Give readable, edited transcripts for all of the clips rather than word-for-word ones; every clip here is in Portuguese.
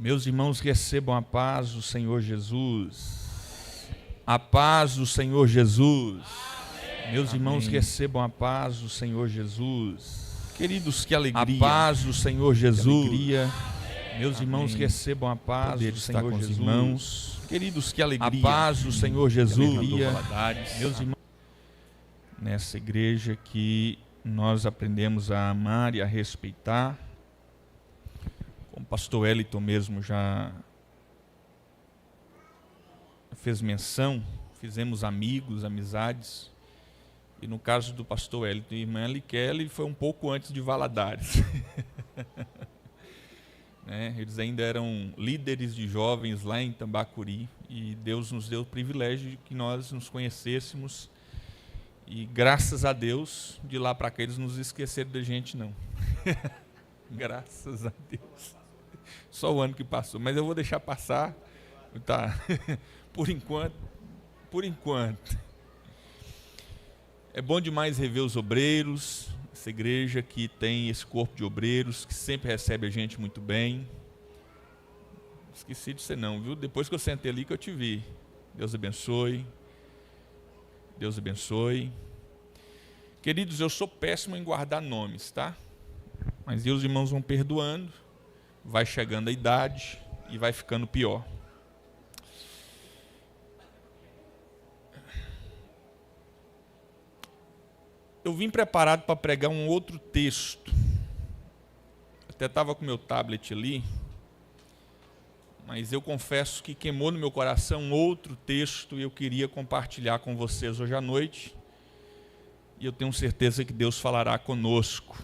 Meus irmãos, recebam a paz do Senhor Jesus. A paz do Senhor Jesus. Meus irmãos, recebam a paz do Senhor Jesus. Queridos, que alegria. A paz do Senhor Jesus. Meus irmãos, recebam a paz do Senhor Jesus. Irmãos. Queridos, que alegria. A paz do Senhor Jesus. Meus irmãos, nessa igreja que nós aprendemos a amar e a respeitar, como o pastor Wellington mesmo já fez menção, fizemos amigos, amizades, e no caso do pastor Wellington e irmã Eli Kelly foi um pouco antes de Valadares. Né? Eles ainda eram líderes de jovens lá em Tambacuri, e Deus nos deu o privilégio de que nós nos conhecêssemos, e graças a Deus, de lá para cá eles não nos esqueceram da gente, não. Graças a Deus. Só o ano que passou, mas eu vou deixar passar, tá? Por enquanto. É bom demais rever os obreiros, essa igreja que tem esse corpo de obreiros, que sempre recebe a gente muito bem. Esqueci de você não, viu? Depois que eu sentei ali que eu te vi. Deus abençoe. Deus abençoe. Queridos, eu sou péssimo em guardar nomes, tá? Mas os irmãos vão perdoando, vai chegando a idade e vai ficando pior. Eu vim preparado para pregar um outro texto. Até estava com meu tablet ali, mas eu confesso que queimou no meu coração um outro texto e eu queria compartilhar com vocês hoje à noite. E eu tenho certeza que Deus falará conosco.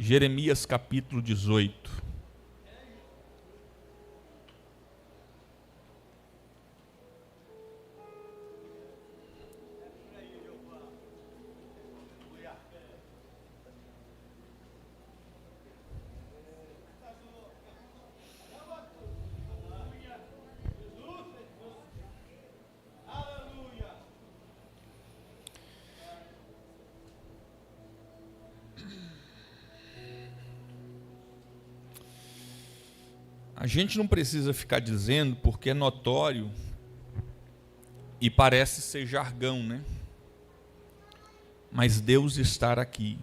Jeremias capítulo 18. A gente não precisa ficar dizendo, porque é notório e parece ser jargão, né? Mas Deus está aqui.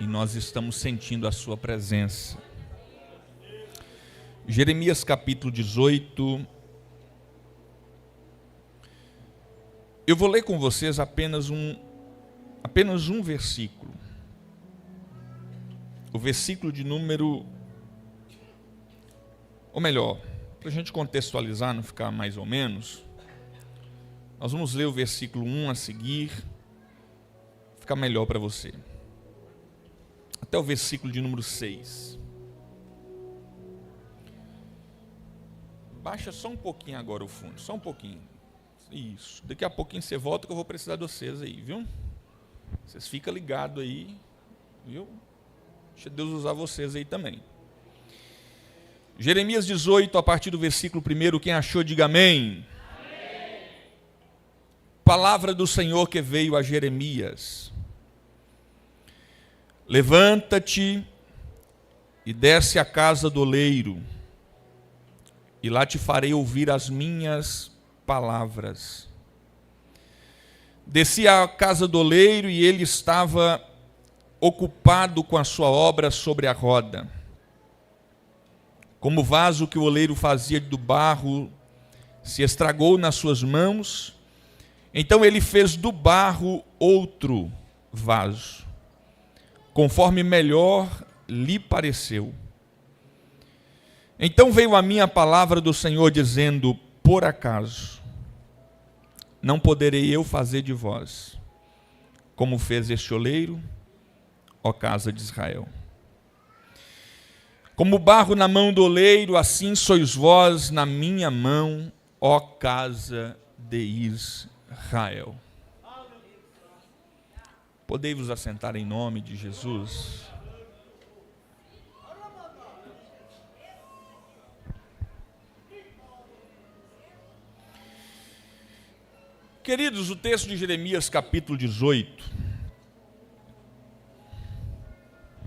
E nós estamos sentindo a sua presença. Jeremias capítulo 18. Eu vou ler com vocês apenas um versículo. O versículo de número... Ou melhor, para a gente contextualizar, não ficar mais ou menos, nós vamos ler o versículo 1 a seguir, fica melhor para você. Até o versículo de número 6. Baixa só um pouquinho agora o fundo, só um pouquinho. Isso, daqui a pouquinho você volta que eu vou precisar de vocês aí, viu? Vocês ficam ligados aí, viu? Deixa Deus usar vocês aí também. Jeremias 18, a partir do versículo 1, quem achou, diga amém. Amém. Palavra do Senhor que veio a Jeremias. Levanta-te e desce à casa do oleiro, e lá te farei ouvir as minhas palavras. Desci à casa do oleiro, e ele estava ocupado com a sua obra sobre a roda. Como o vaso que o oleiro fazia do barro se estragou nas suas mãos, então ele fez do barro outro vaso, conforme melhor lhe pareceu. Então veio a mim a palavra do Senhor, dizendo: por acaso não poderei eu fazer de vós como fez este oleiro, ó casa de Israel? Como barro na mão do oleiro, assim sois vós na minha mão, ó casa de Israel. Podei-vos assentar em nome de Jesus. Queridos, o texto de Jeremias capítulo 18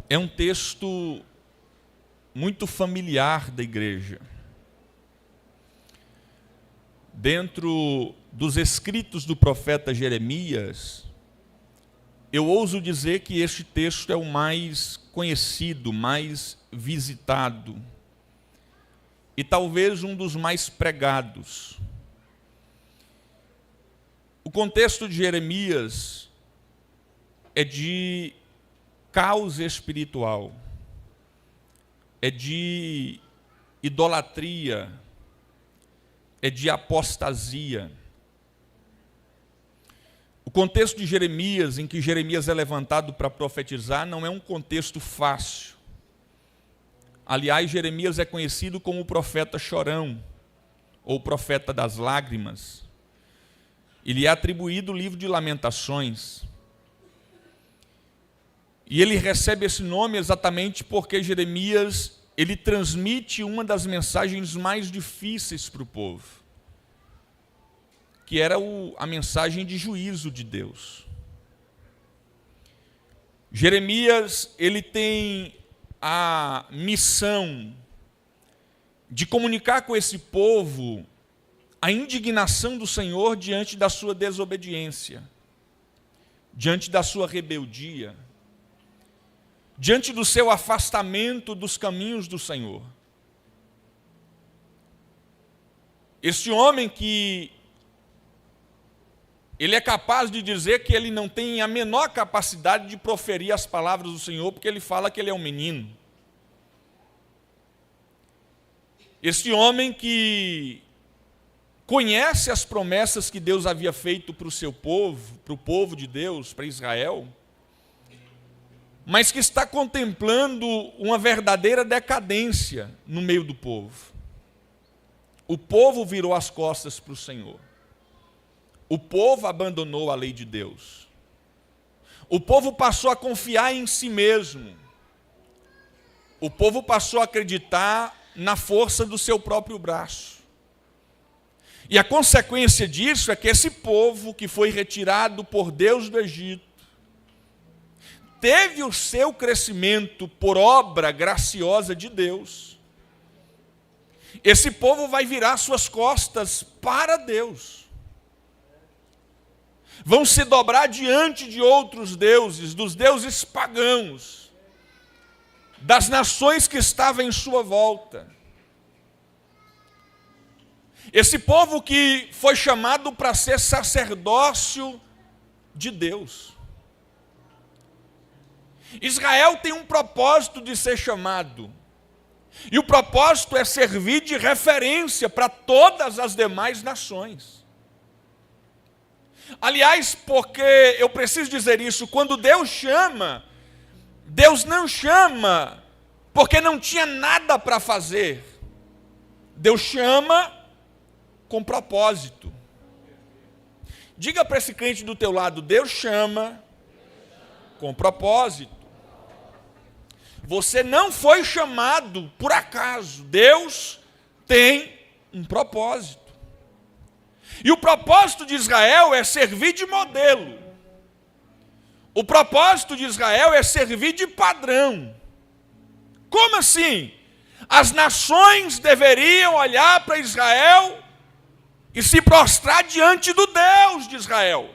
é um texto muito familiar da igreja. Dentro dos escritos do profeta Jeremias, eu ouso dizer que este texto é o mais conhecido, mais visitado e talvez um dos mais pregados. O contexto de Jeremias é de caos espiritual, é de idolatria, é de apostasia. O contexto de Jeremias, em que Jeremias é levantado para profetizar, não é um contexto fácil. Aliás, Jeremias é conhecido como o profeta chorão, ou profeta das lágrimas. Ele é atribuído o livro de Lamentações. E ele recebe esse nome exatamente porque Jeremias, ele transmite uma das mensagens mais difíceis para o povo, que era a mensagem de juízo de Deus. Jeremias, ele tem a missão de comunicar com esse povo a indignação do Senhor diante da sua desobediência, diante da sua rebeldia, diante do seu afastamento dos caminhos do Senhor. Este homem que ele é capaz de dizer que ele não tem a menor capacidade de proferir as palavras do Senhor, porque ele fala que ele é um menino. Este homem que conhece as promessas que Deus havia feito para o seu povo, para o povo de Deus, para Israel, mas que está contemplando uma verdadeira decadência no meio do povo. O povo virou as costas para o Senhor. O povo abandonou a lei de Deus. O povo passou a confiar em si mesmo. O povo passou a acreditar na força do seu próprio braço. E a consequência disso é que esse povo que foi retirado por Deus do Egito teve o seu crescimento por obra graciosa de Deus. Esse povo vai virar suas costas para Deus. Vão se dobrar diante de outros deuses, dos deuses pagãos, das nações que estavam em sua volta. Esse povo que foi chamado para ser sacerdócio de Deus. Israel tem um propósito de ser chamado, e o propósito é servir de referência para todas as demais nações. Aliás, porque eu preciso dizer isso, quando Deus chama, Deus não chama porque não tinha nada para fazer. Deus chama com propósito. Diga para esse crente do teu lado, Deus chama com propósito. Você não foi chamado por acaso. Deus tem um propósito. E o propósito de Israel é servir de modelo. O propósito de Israel é servir de padrão. Como assim? As nações deveriam olhar para Israel e se prostrar diante do Deus de Israel.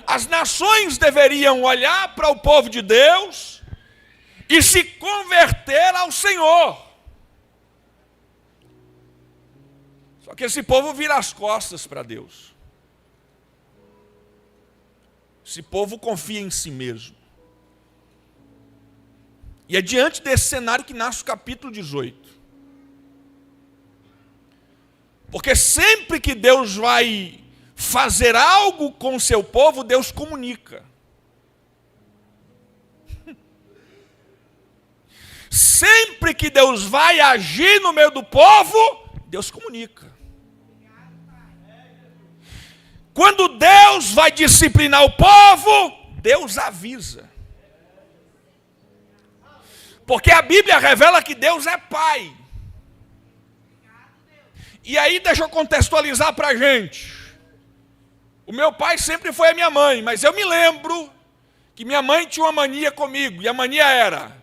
As nações deveriam olhar para o povo de Deus e se converter ao Senhor. Só que esse povo vira as costas para Deus. Esse povo confia em si mesmo. E é diante desse cenário que nasce o capítulo 18. Porque sempre que Deus vai fazer algo com o seu povo, Deus comunica. Sempre que Deus vai agir no meio do povo, Deus comunica. Quando Deus vai disciplinar o povo, Deus avisa. Porque a Bíblia revela que Deus é Pai. E aí deixa eu contextualizar para a gente. O meu pai sempre foi a minha mãe, mas eu me lembro que minha mãe tinha uma mania comigo, e a mania era: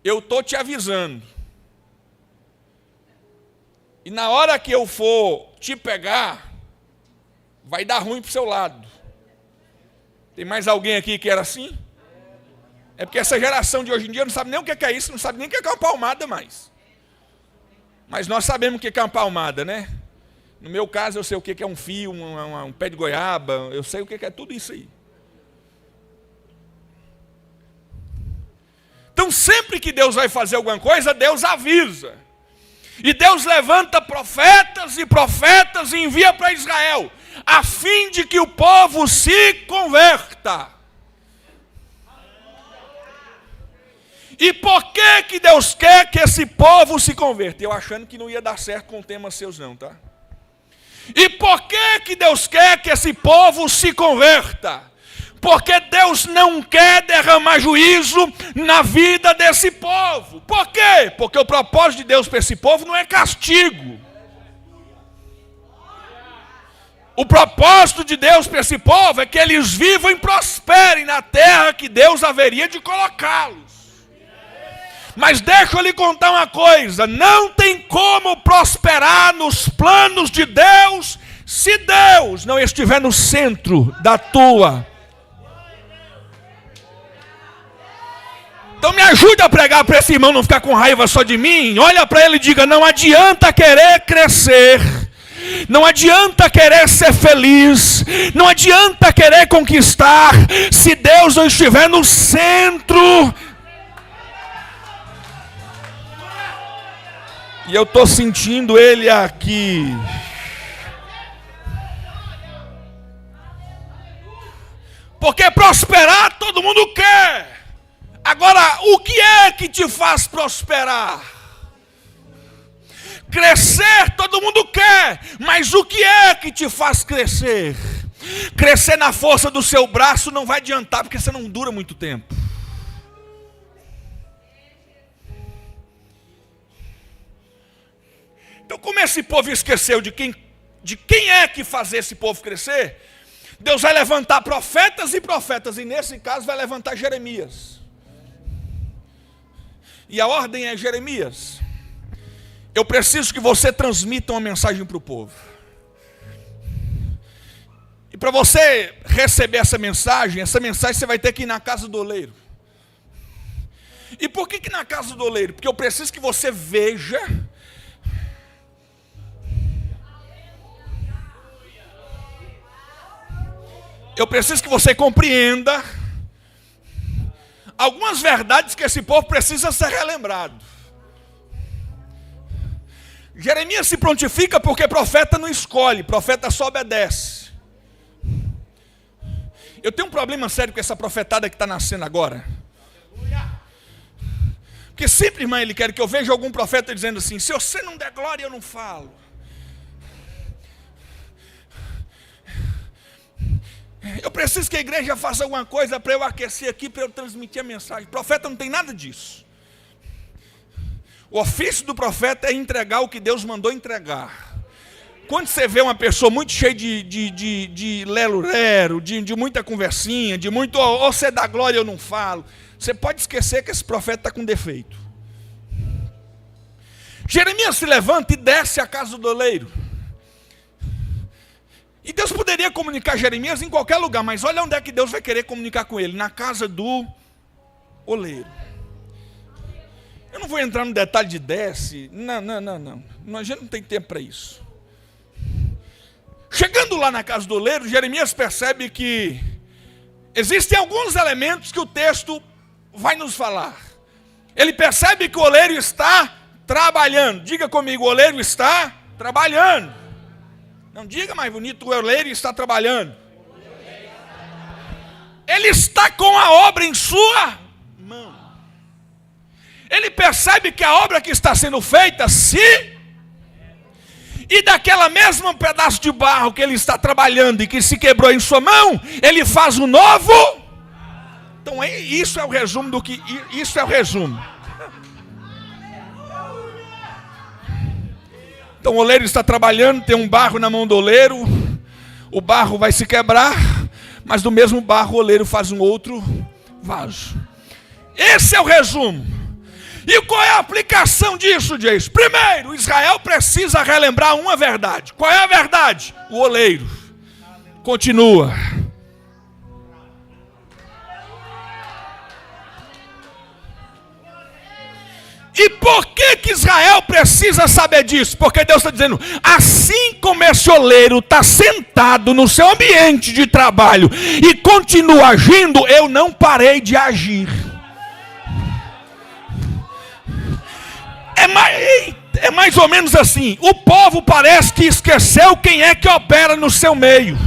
eu estou te avisando. E na hora que eu for te pegar, vai dar ruim para o seu lado. Tem mais alguém aqui que era assim? É porque essa geração de hoje em dia não sabe nem o que é isso, não sabe nem o que é uma palmada mais. Mas nós sabemos o que é uma palmada, né? No meu caso, eu sei o que é um fio, um pé de goiaba, eu sei o que é tudo isso aí. Então, sempre que Deus vai fazer alguma coisa, Deus avisa. E Deus levanta profetas e envia para Israel, a fim de que o povo se converta. E por que Deus quer que esse povo se converta? Eu achando que não ia dar certo com temas seus não, tá? E por que Deus quer que esse povo se converta? Porque Deus não quer derramar juízo na vida desse povo. Por quê? Porque o propósito de Deus para esse povo não é castigo. O propósito de Deus para esse povo é que eles vivam e prosperem na terra que Deus haveria de colocá-los. Mas deixa eu lhe contar uma coisa: não tem como prosperar nos planos de Deus se Deus não estiver no centro da tua. Então me ajude a pregar para esse irmão não ficar com raiva só de mim. Olha para ele e diga: não adianta querer crescer, não adianta querer ser feliz, não adianta querer conquistar, se Deus não estiver no centro. E eu estou sentindo ele aqui. Porque prosperar todo mundo quer. Agora, o que é que te faz prosperar? Crescer todo mundo quer, mas o que é que te faz crescer? Crescer na força do seu braço não vai adiantar, porque você não dura muito tempo. Então, como esse povo esqueceu de quem é que faz esse povo crescer, Deus vai levantar profetas, e nesse caso vai levantar Jeremias. E a ordem é: Jeremias, eu preciso que você transmita uma mensagem para o povo. E para você receber essa mensagem você vai ter que ir na casa do oleiro. E por que na casa do oleiro? Porque eu preciso que você veja eu preciso que você compreenda algumas verdades que esse povo precisa ser relembrado. Jeremias se prontifica porque profeta não escolhe, profeta só obedece. Eu tenho um problema sério com essa profetada que está nascendo agora. Porque sempre, irmã, ele quer que eu veja algum profeta dizendo assim: se você não der glória, eu não falo. Eu preciso que a igreja faça alguma coisa para eu aquecer aqui, para eu transmitir a mensagem. O profeta não tem nada disso. O ofício do profeta é entregar o que Deus mandou entregar. Quando você vê uma pessoa muito cheia de lero-lero, de muita conversinha, de muito, ou você dá glória eu não falo, você pode esquecer que esse profeta está com defeito. Jeremias se levanta e desce à casa do oleiro. E Deus poderia comunicar Jeremias em qualquer lugar, mas olha onde é que Deus vai querer comunicar com ele: na casa do oleiro. Eu não vou entrar no detalhe de desce, não. A gente não tem tempo para isso. Chegando lá na casa do oleiro, Jeremias percebe que existem alguns elementos que o texto vai nos falar. Ele percebe que o oleiro está trabalhando. Diga comigo: o oleiro está trabalhando. Não diga mais bonito: o oleiro está trabalhando. Ele está com a obra em sua mão. Ele percebe que a obra que está sendo feita e daquela mesma pedaço de barro que ele está trabalhando e que se quebrou em sua mão, ele faz um novo. Então isso é o resumo do que isso é o resumo. Então o oleiro está trabalhando, tem um barro na mão do oleiro, o barro vai se quebrar, mas do mesmo barro o oleiro faz um outro vaso. Esse é o resumo. E qual é a aplicação disso, diz? Primeiro, Israel precisa relembrar uma verdade. Qual é a verdade? O oleiro. Continua. E por que Israel precisa saber disso? Porque Deus está dizendo, assim como esse oleiro está sentado no seu ambiente de trabalho e continua agindo, eu não parei de agir. É mais ou menos assim, o povo parece que esqueceu quem é que opera no seu meio.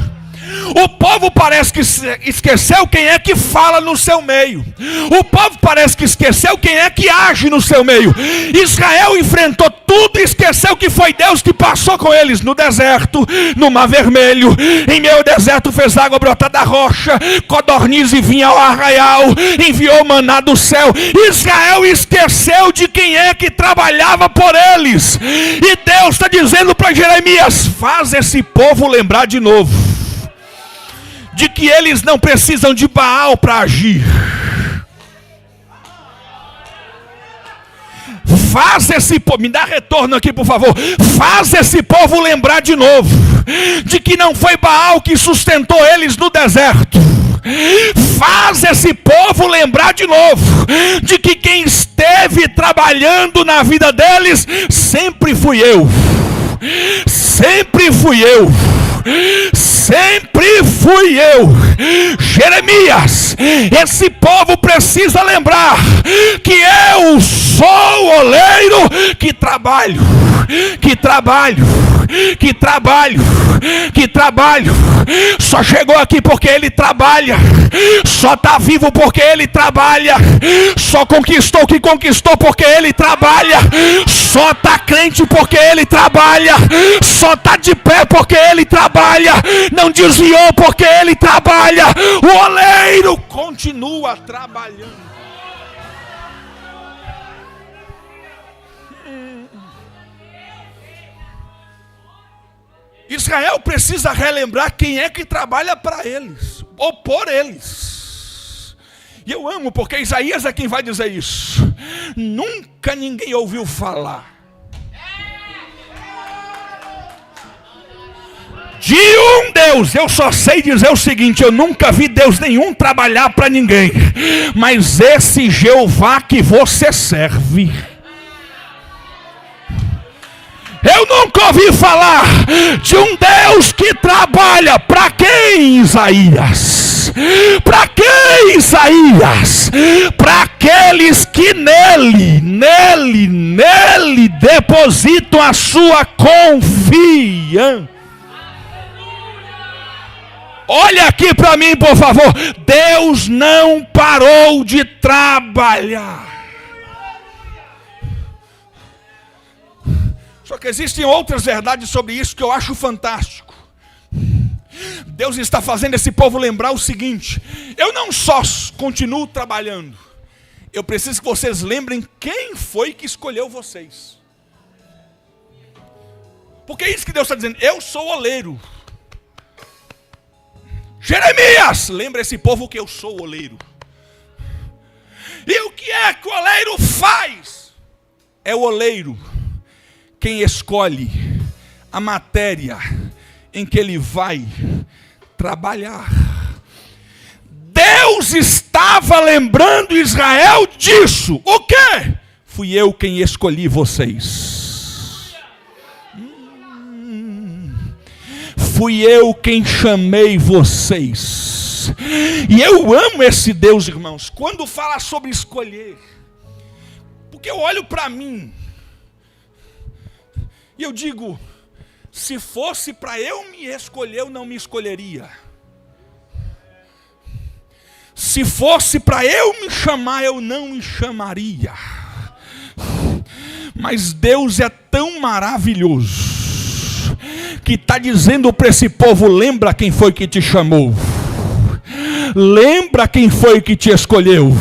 O povo parece que esqueceu quem é que fala no seu meio. O povo parece que esqueceu quem é que age no seu meio. Israel enfrentou tudo e esqueceu que foi Deus que passou com eles no deserto, no Mar Vermelho. Em meio deserto fez água brotar da rocha, codorniz e vinha ao arraial, enviou maná do céu. Israel esqueceu de quem é que trabalhava por eles. E Deus está dizendo para Jeremias, faz esse povo lembrar de novo de que eles não precisam de Baal para agir. Faz esse povo, me dá retorno aqui por favor, faz esse povo lembrar de novo, de que não foi Baal que sustentou eles no deserto. Faz esse povo lembrar de novo, de que quem esteve trabalhando na vida deles, sempre fui eu. Sempre fui eu. Sempre fui eu. Jeremias, esse povo precisa lembrar que eu sou o oleiro que trabalho, só chegou aqui porque ele trabalha, só está vivo porque ele trabalha, só conquistou o que conquistou porque ele trabalha, só está crente porque ele trabalha, só está de pé porque ele trabalha, não desviou porque ele trabalha. O oleiro continua trabalhando. Israel precisa relembrar quem é que trabalha para eles, ou por eles. E eu amo, porque Isaías é quem vai dizer isso. Nunca ninguém ouviu falar de um Deus. Eu só sei dizer o seguinte, eu nunca vi Deus nenhum trabalhar para ninguém, mas esse Jeová que você serve, eu nunca ouvi falar de um Deus que trabalha. Para quem, Isaías? Para quem, Isaías? Para aqueles que nele depositam a sua confiança. Olha aqui para mim, por favor. Deus não parou de trabalhar. Só que existem outras verdades sobre isso que eu acho fantástico. Deus está fazendo esse povo lembrar o seguinte: eu não só continuo trabalhando, eu preciso que vocês lembrem quem foi que escolheu vocês. Porque é isso que Deus está dizendo, eu sou o oleiro. Jeremias, lembra esse povo que eu sou o oleiro. E o que é que o oleiro faz? É o oleiro quem escolhe a matéria em que ele vai trabalhar. Deus estava lembrando Israel disso. O quê? Fui eu quem escolhi vocês. Fui eu quem chamei vocês. E eu amo esse Deus, irmãos, quando fala sobre escolher. Porque eu olho para mim e eu digo, se fosse para eu me escolher, eu não me escolheria. Se fosse para eu me chamar, eu não me chamaria. Mas Deus é tão maravilhoso que está dizendo para esse povo, lembra quem foi que te chamou. Lembra quem foi que te escolheu.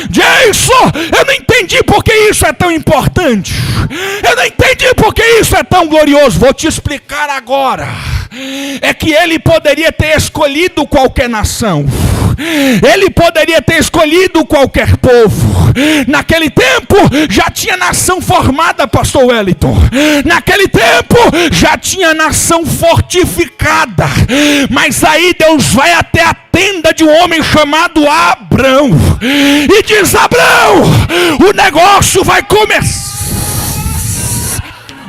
Disso, eu não entendi porque isso é tão importante. Eu não entendi porque isso é tão glorioso. Vou te explicar agora. É que ele poderia ter escolhido qualquer nação. Ele poderia ter escolhido qualquer povo. Naquele tempo já tinha nação formada, pastor Wellington. Naquele tempo já tinha nação fortificada. Mas aí Deus vai até a tenda de um homem chamado Abrão e diz: Abrão, o negócio vai começar.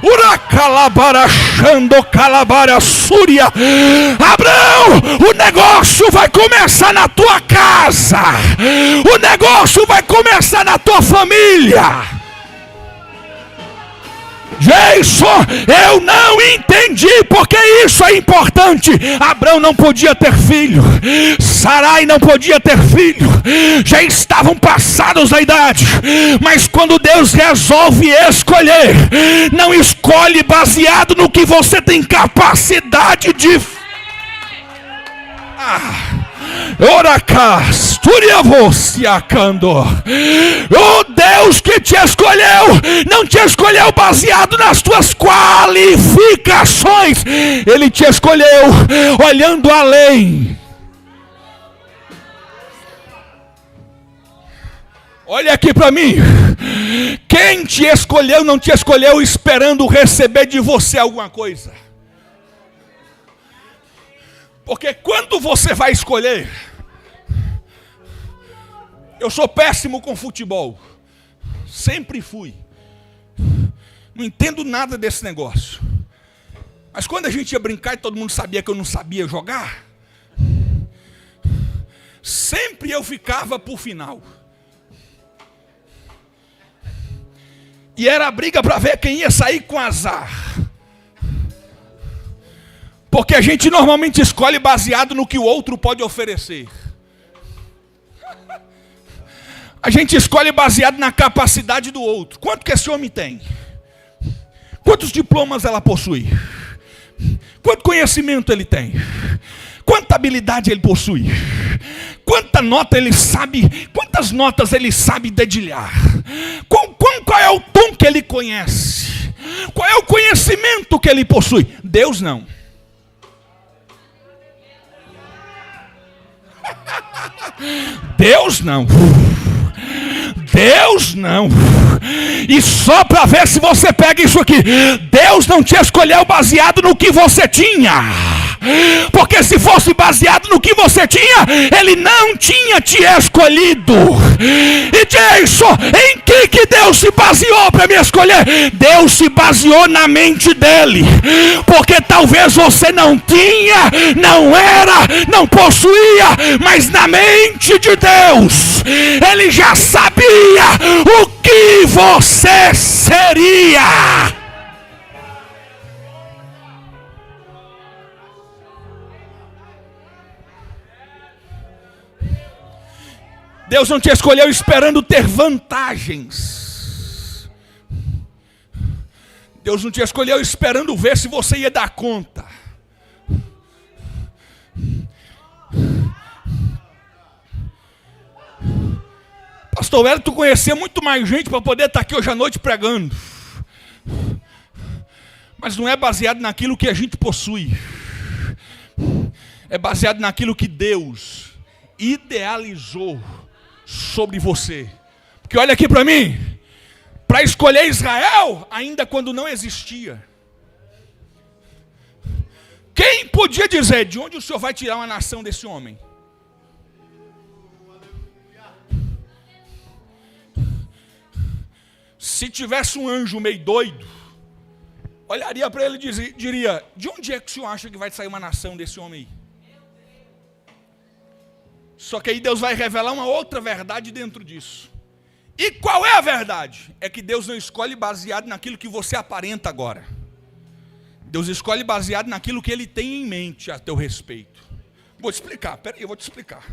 Uracalabarachando calabara súria. Abrão, o negócio vai começar na tua casa. O negócio vai começar na tua família. Jason, eu não entendi porque isso é importante. Abrão não podia ter filho, Sarai não podia ter filho, já estavam passados a idade. Mas quando Deus resolve escolher, não escolhe baseado no que você tem capacidade de... Oracas, o Deus que te escolheu não te escolheu baseado nas tuas qualificações. Ele te escolheu olhando além. Olha aqui para mim. Quem te escolheu não te escolheu esperando receber de você alguma coisa. Porque quando você vai escolher... Eu sou péssimo com futebol. Sempre fui. Não entendo nada desse negócio. Mas quando a gente ia brincar e todo mundo sabia que eu não sabia jogar, sempre eu ficava por final. E era a briga para ver quem ia sair com azar. Porque a gente normalmente escolhe baseado no que o outro pode oferecer. A gente escolhe baseado na capacidade do outro. Quanto que esse homem tem? Quantos diplomas ela possui? Quanto conhecimento ele tem? Quanta habilidade ele possui? Quanta nota ele sabe? Quantas notas ele sabe dedilhar? Qual é o tom que ele conhece? Qual é o conhecimento que ele possui? Deus não. Deus não. Deus não. E só para ver se você pega isso aqui. Deus não te escolheu baseado no que você tinha. Porque se fosse baseado no que você tinha, Ele não tinha te escolhido. E Jason, em que Deus se baseou para me escolher? Deus se baseou na mente dele. Porque talvez você não tinha, não era, não possuía, mas na mente de Deus, Ele já sabia o que você seria. Deus não te escolheu esperando ter vantagens. Deus não te escolheu esperando ver se você ia dar conta. Pastor Wellington conhecia muito mais gente para poder estar aqui hoje à noite pregando. Mas não é baseado naquilo que a gente possui. É baseado naquilo que Deus idealizou sobre você. Porque olha aqui para mim. Para escolher Israel, ainda quando não existia. Quem podia dizer de onde o Senhor vai tirar uma nação desse homem? Se tivesse um anjo meio doido, olharia para ele e diria: de onde é que o Senhor acha que vai sair uma nação desse homem aí? Só que aí Deus vai revelar uma outra verdade dentro disso. E qual é a verdade? É que Deus não escolhe baseado naquilo que você aparenta agora. Deus escolhe baseado naquilo que Ele tem em mente a teu respeito. Vou te explicar, peraí, eu vou te explicar.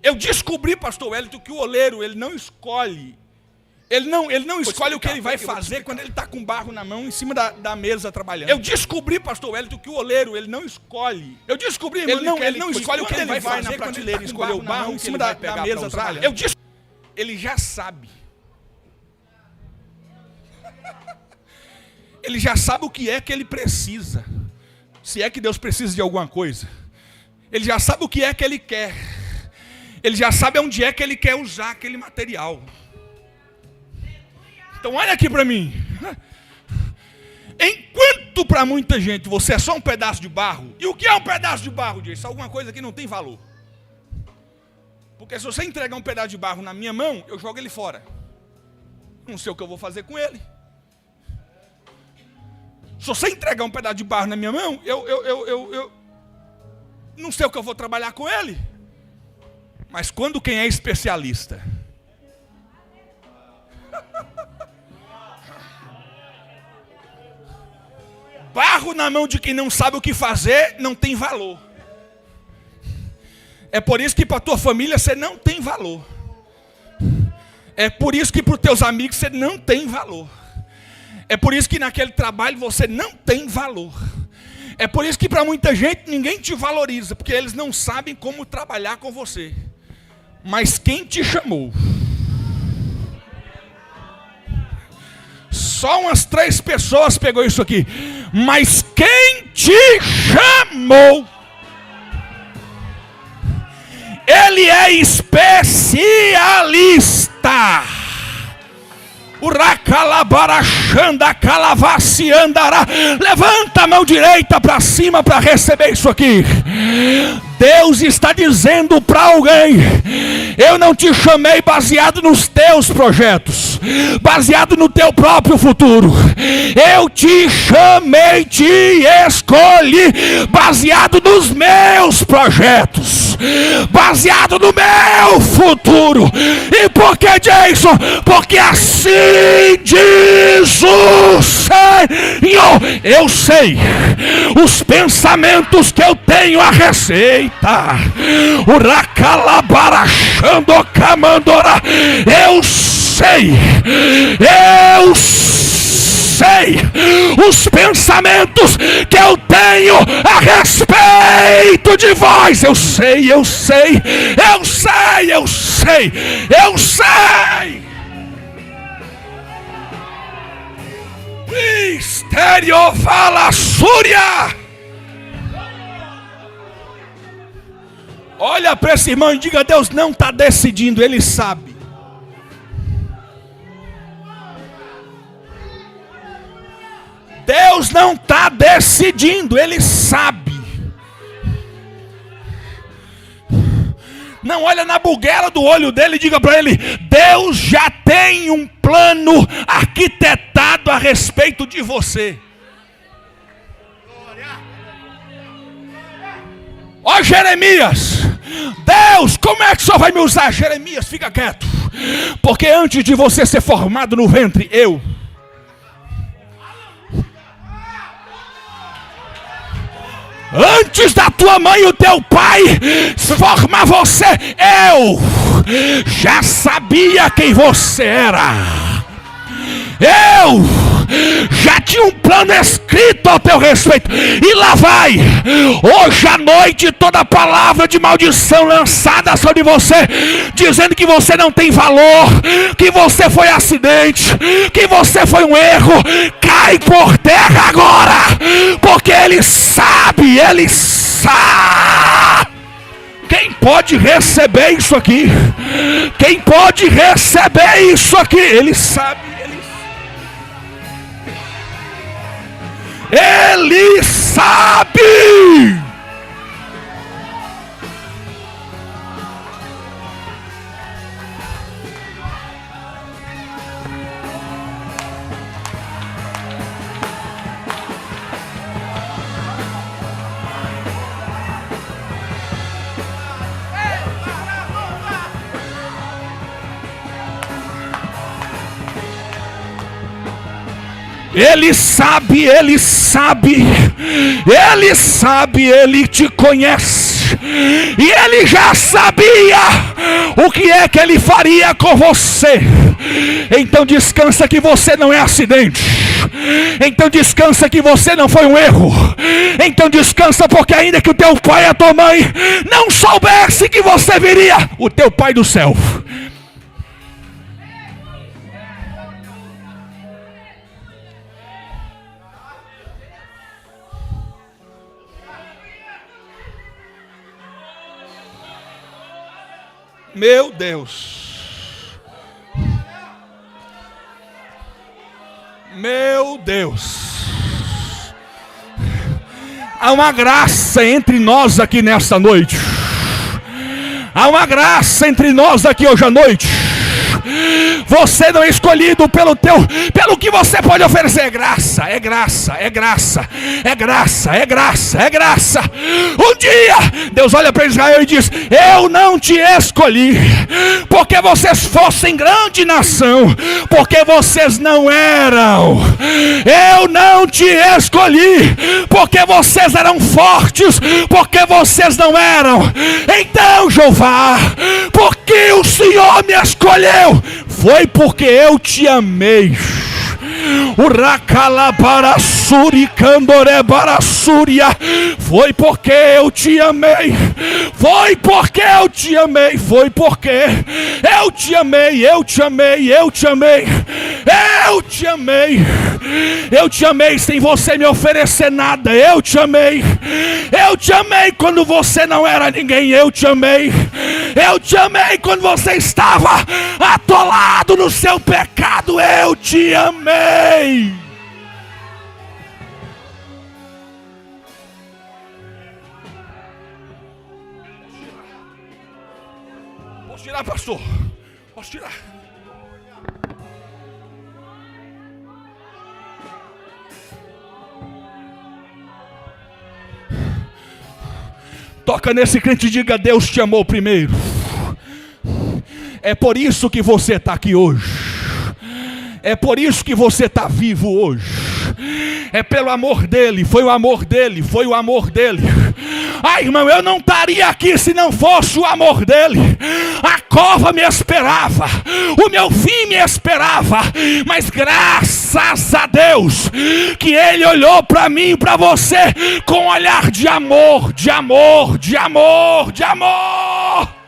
Eu descobri, pastor Wellington, que o oleiro, ele não escolhe. Ele não escolhe o que ele vai fazer quando ele está com barro na mão em cima da mesa trabalhando. Eu descobri, pastor Wellington, que o oleiro, ele não escolhe. Eu descobri, ele não escolhe o que ele vai fazer na prateleira, escolher o barro em cima da mesa trabalhando. Ele já sabe. Ele já sabe o que é que ele precisa. Se é que Deus precisa de alguma coisa. Ele já sabe o que é que ele quer. Ele já sabe onde é que ele quer usar aquele material. Então olha aqui para mim. Enquanto para muita gente você é só um pedaço de barro. E o que é um pedaço de barro, diz? Alguma coisa que não tem valor. Porque se você entregar um pedaço de barro na minha mão, eu jogo ele fora. Não sei o que eu vou fazer com ele. Se você entregar um pedaço de barro na minha mão, eu não sei o que eu vou trabalhar com ele. Mas quando quem é especialista barro na mão de quem não sabe o que fazer, não tem valor. É por isso que para a tua família você não tem valor. É por isso que para os teus amigos você não tem valor. É por isso que naquele trabalho você não tem valor. É por isso que para muita gente ninguém te valoriza, porque eles não sabem como trabalhar com você. Mas quem te chamou? Só umas 3 pessoas pegou isso aqui. Mas quem te chamou? Ele é especialista. Levanta a mão direita para cima para receber isso aqui. Deus está dizendo para alguém: eu não te chamei baseado nos teus projetos, baseado no teu próprio futuro. Eu te chamei, te escolhi baseado nos meus projetos, baseado no meu futuro. E por que disso? Porque assim diz o Senhor: eu sei os pensamentos que eu tenho a receita. Eu sei os pensamentos que eu tenho a respeito de vós. Eu sei. Mistério fala Súria. Olha para esse irmão e diga: Deus não está decidindo, Ele sabe. Deus não está decidindo, Ele sabe. Não olha na buguela do olho dele e diga para ele: Deus já tem um plano arquitetado a respeito de você. Ó Jeremias, Deus, como é que o Senhor vai me usar? Jeremias, fica quieto, porque antes de você ser formado no ventre, antes da tua mãe e o teu pai formar você, eu já sabia quem você era. Eu já tinha um plano escrito ao teu respeito. E lá vai, hoje à noite, toda palavra de maldição lançada sobre você, dizendo que você não tem valor, que você foi acidente, que você foi um erro, cai por terra agora, porque Ele sabe. Quem pode receber isso aqui? Quem pode receber isso aqui? Ele sabe. Ele sabe. Ele sabe, Ele te conhece. E Ele já sabia o que é que Ele faria com você. Então descansa que você não é acidente. Então descansa que você não foi um erro. Então descansa porque ainda que o teu pai e a tua mãe não soubesse que você viria, o teu Pai do céu, Meu Deus. Meu Deus. Há uma graça entre nós aqui nesta noite. Há uma graça entre nós aqui hoje à noite. Você não é escolhido pelo que você pode oferecer. É graça, é graça, é graça, é graça, é graça, é graça. Um dia Deus olha para Israel e diz: eu não te escolhi porque vocês fossem grande nação, porque vocês não eram. Eu não te escolhi porque vocês eram fortes, porque vocês não eram. Então, Jeová, porque o Senhor me escolheu, foi porque eu te amei. Foi porque eu te amei. Foi porque eu te amei. Foi porque eu te amei. Eu te amei. Eu te amei. Eu te amei. Eu te amei sem você me oferecer nada. Eu te amei. Eu te amei quando você não era ninguém. Eu te amei. Eu te amei quando você estava atolado no seu pecado. Eu te amei. Posso tirar, pastor? Posso tirar? Toca nesse crente e diga: Deus te amou primeiro. É por isso que você está aqui hoje. É por isso que você está vivo hoje. É pelo amor dele, foi o amor dele, foi o amor dele. Ai, irmão, eu não estaria aqui se não fosse o amor dele. A cova me esperava, o meu fim me esperava, mas graças a Deus que ele olhou para mim e para você com um olhar de amor, de amor, de amor, de amor.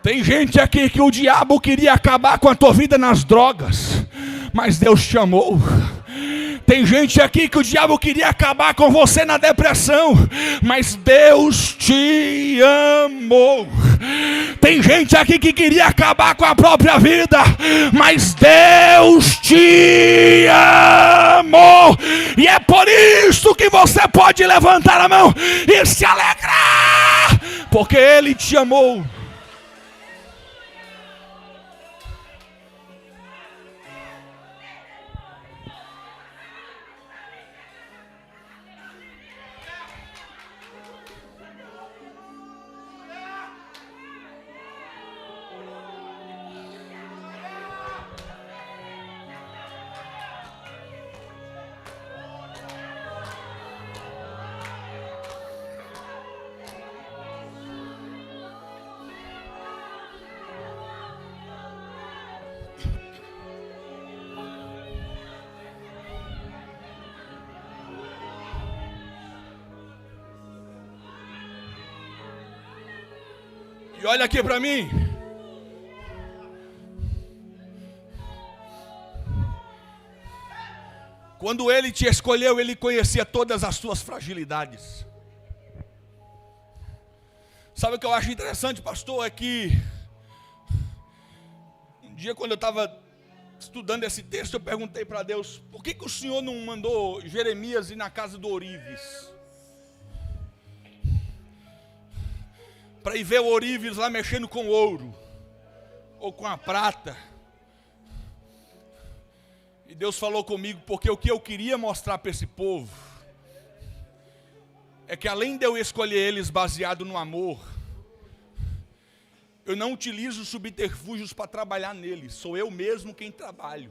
Tem gente aqui que o diabo queria acabar com a tua vida nas drogas, mas Deus te amou. Tem gente aqui que o diabo queria acabar com você na depressão, mas Deus te amou. Tem gente aqui que queria acabar com a própria vida, mas Deus te amou. E é por isso que você pode levantar a mão e se alegrar, porque Ele te amou. E olha aqui para mim. Quando Ele te escolheu, Ele conhecia todas as suas fragilidades. Sabe o que eu acho interessante, pastor? É que um dia, quando eu estava estudando esse texto, eu perguntei para Deus: por que o Senhor não mandou Jeremias ir na casa do Ourives? Para ir ver o Ourives lá mexendo com ouro, ou com a prata. E Deus falou comigo, porque o que eu queria mostrar para esse povo, é que além de eu escolher eles baseado no amor, eu não utilizo subterfúgios para trabalhar neles, sou eu mesmo quem trabalho.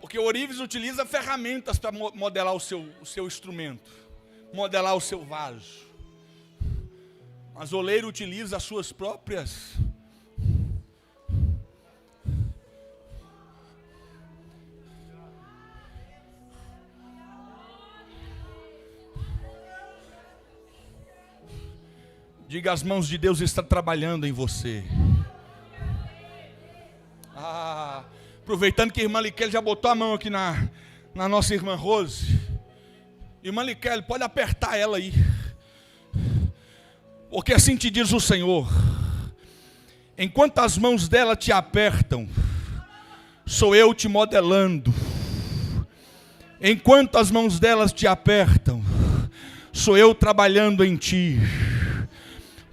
Porque o Ourives utiliza ferramentas para modelar o seu instrumento, modelar o seu vaso. Mas o oleiro utiliza as suas próprias. Diga: as mãos de Deus estão trabalhando em você. Aproveitando que a irmã Liquele já botou a mão aqui na nossa irmã Rose. Irmã Liquele, pode apertar ela aí. Porque assim te diz o Senhor: enquanto as mãos dela te apertam, sou eu te modelando. Enquanto as mãos delas te apertam, sou eu trabalhando em ti.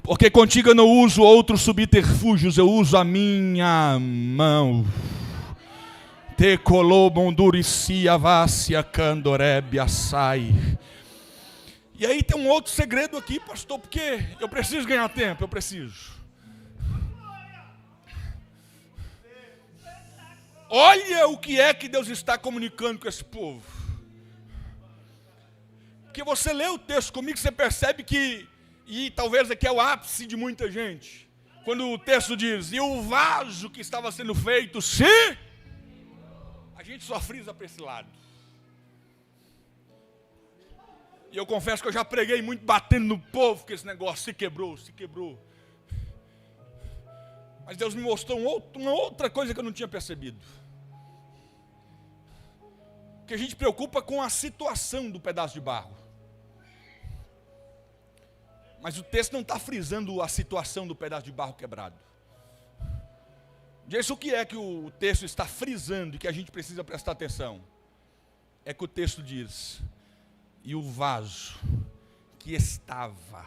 Porque contigo eu não uso outros subterfúgios, eu uso a minha mão. Te colou monduricia vácia candorebe assai. E aí tem um outro segredo aqui, pastor, porque eu preciso ganhar tempo, eu preciso. Olha o que é que Deus está comunicando com esse povo. Porque você lê o texto comigo, você percebe que, e talvez aqui é o ápice de muita gente, quando o texto diz, e o vaso que estava sendo feito, a gente só frisa para esse lado. E eu confesso que eu já preguei muito batendo no povo, que esse negócio se quebrou. Mas Deus me mostrou uma outra coisa que eu não tinha percebido. Que a gente preocupa com a situação do pedaço de barro. Mas o texto não está frisando a situação do pedaço de barro quebrado. Diz o que é que o texto está frisando e que a gente precisa prestar atenção. É que o texto diz, e o vaso que estava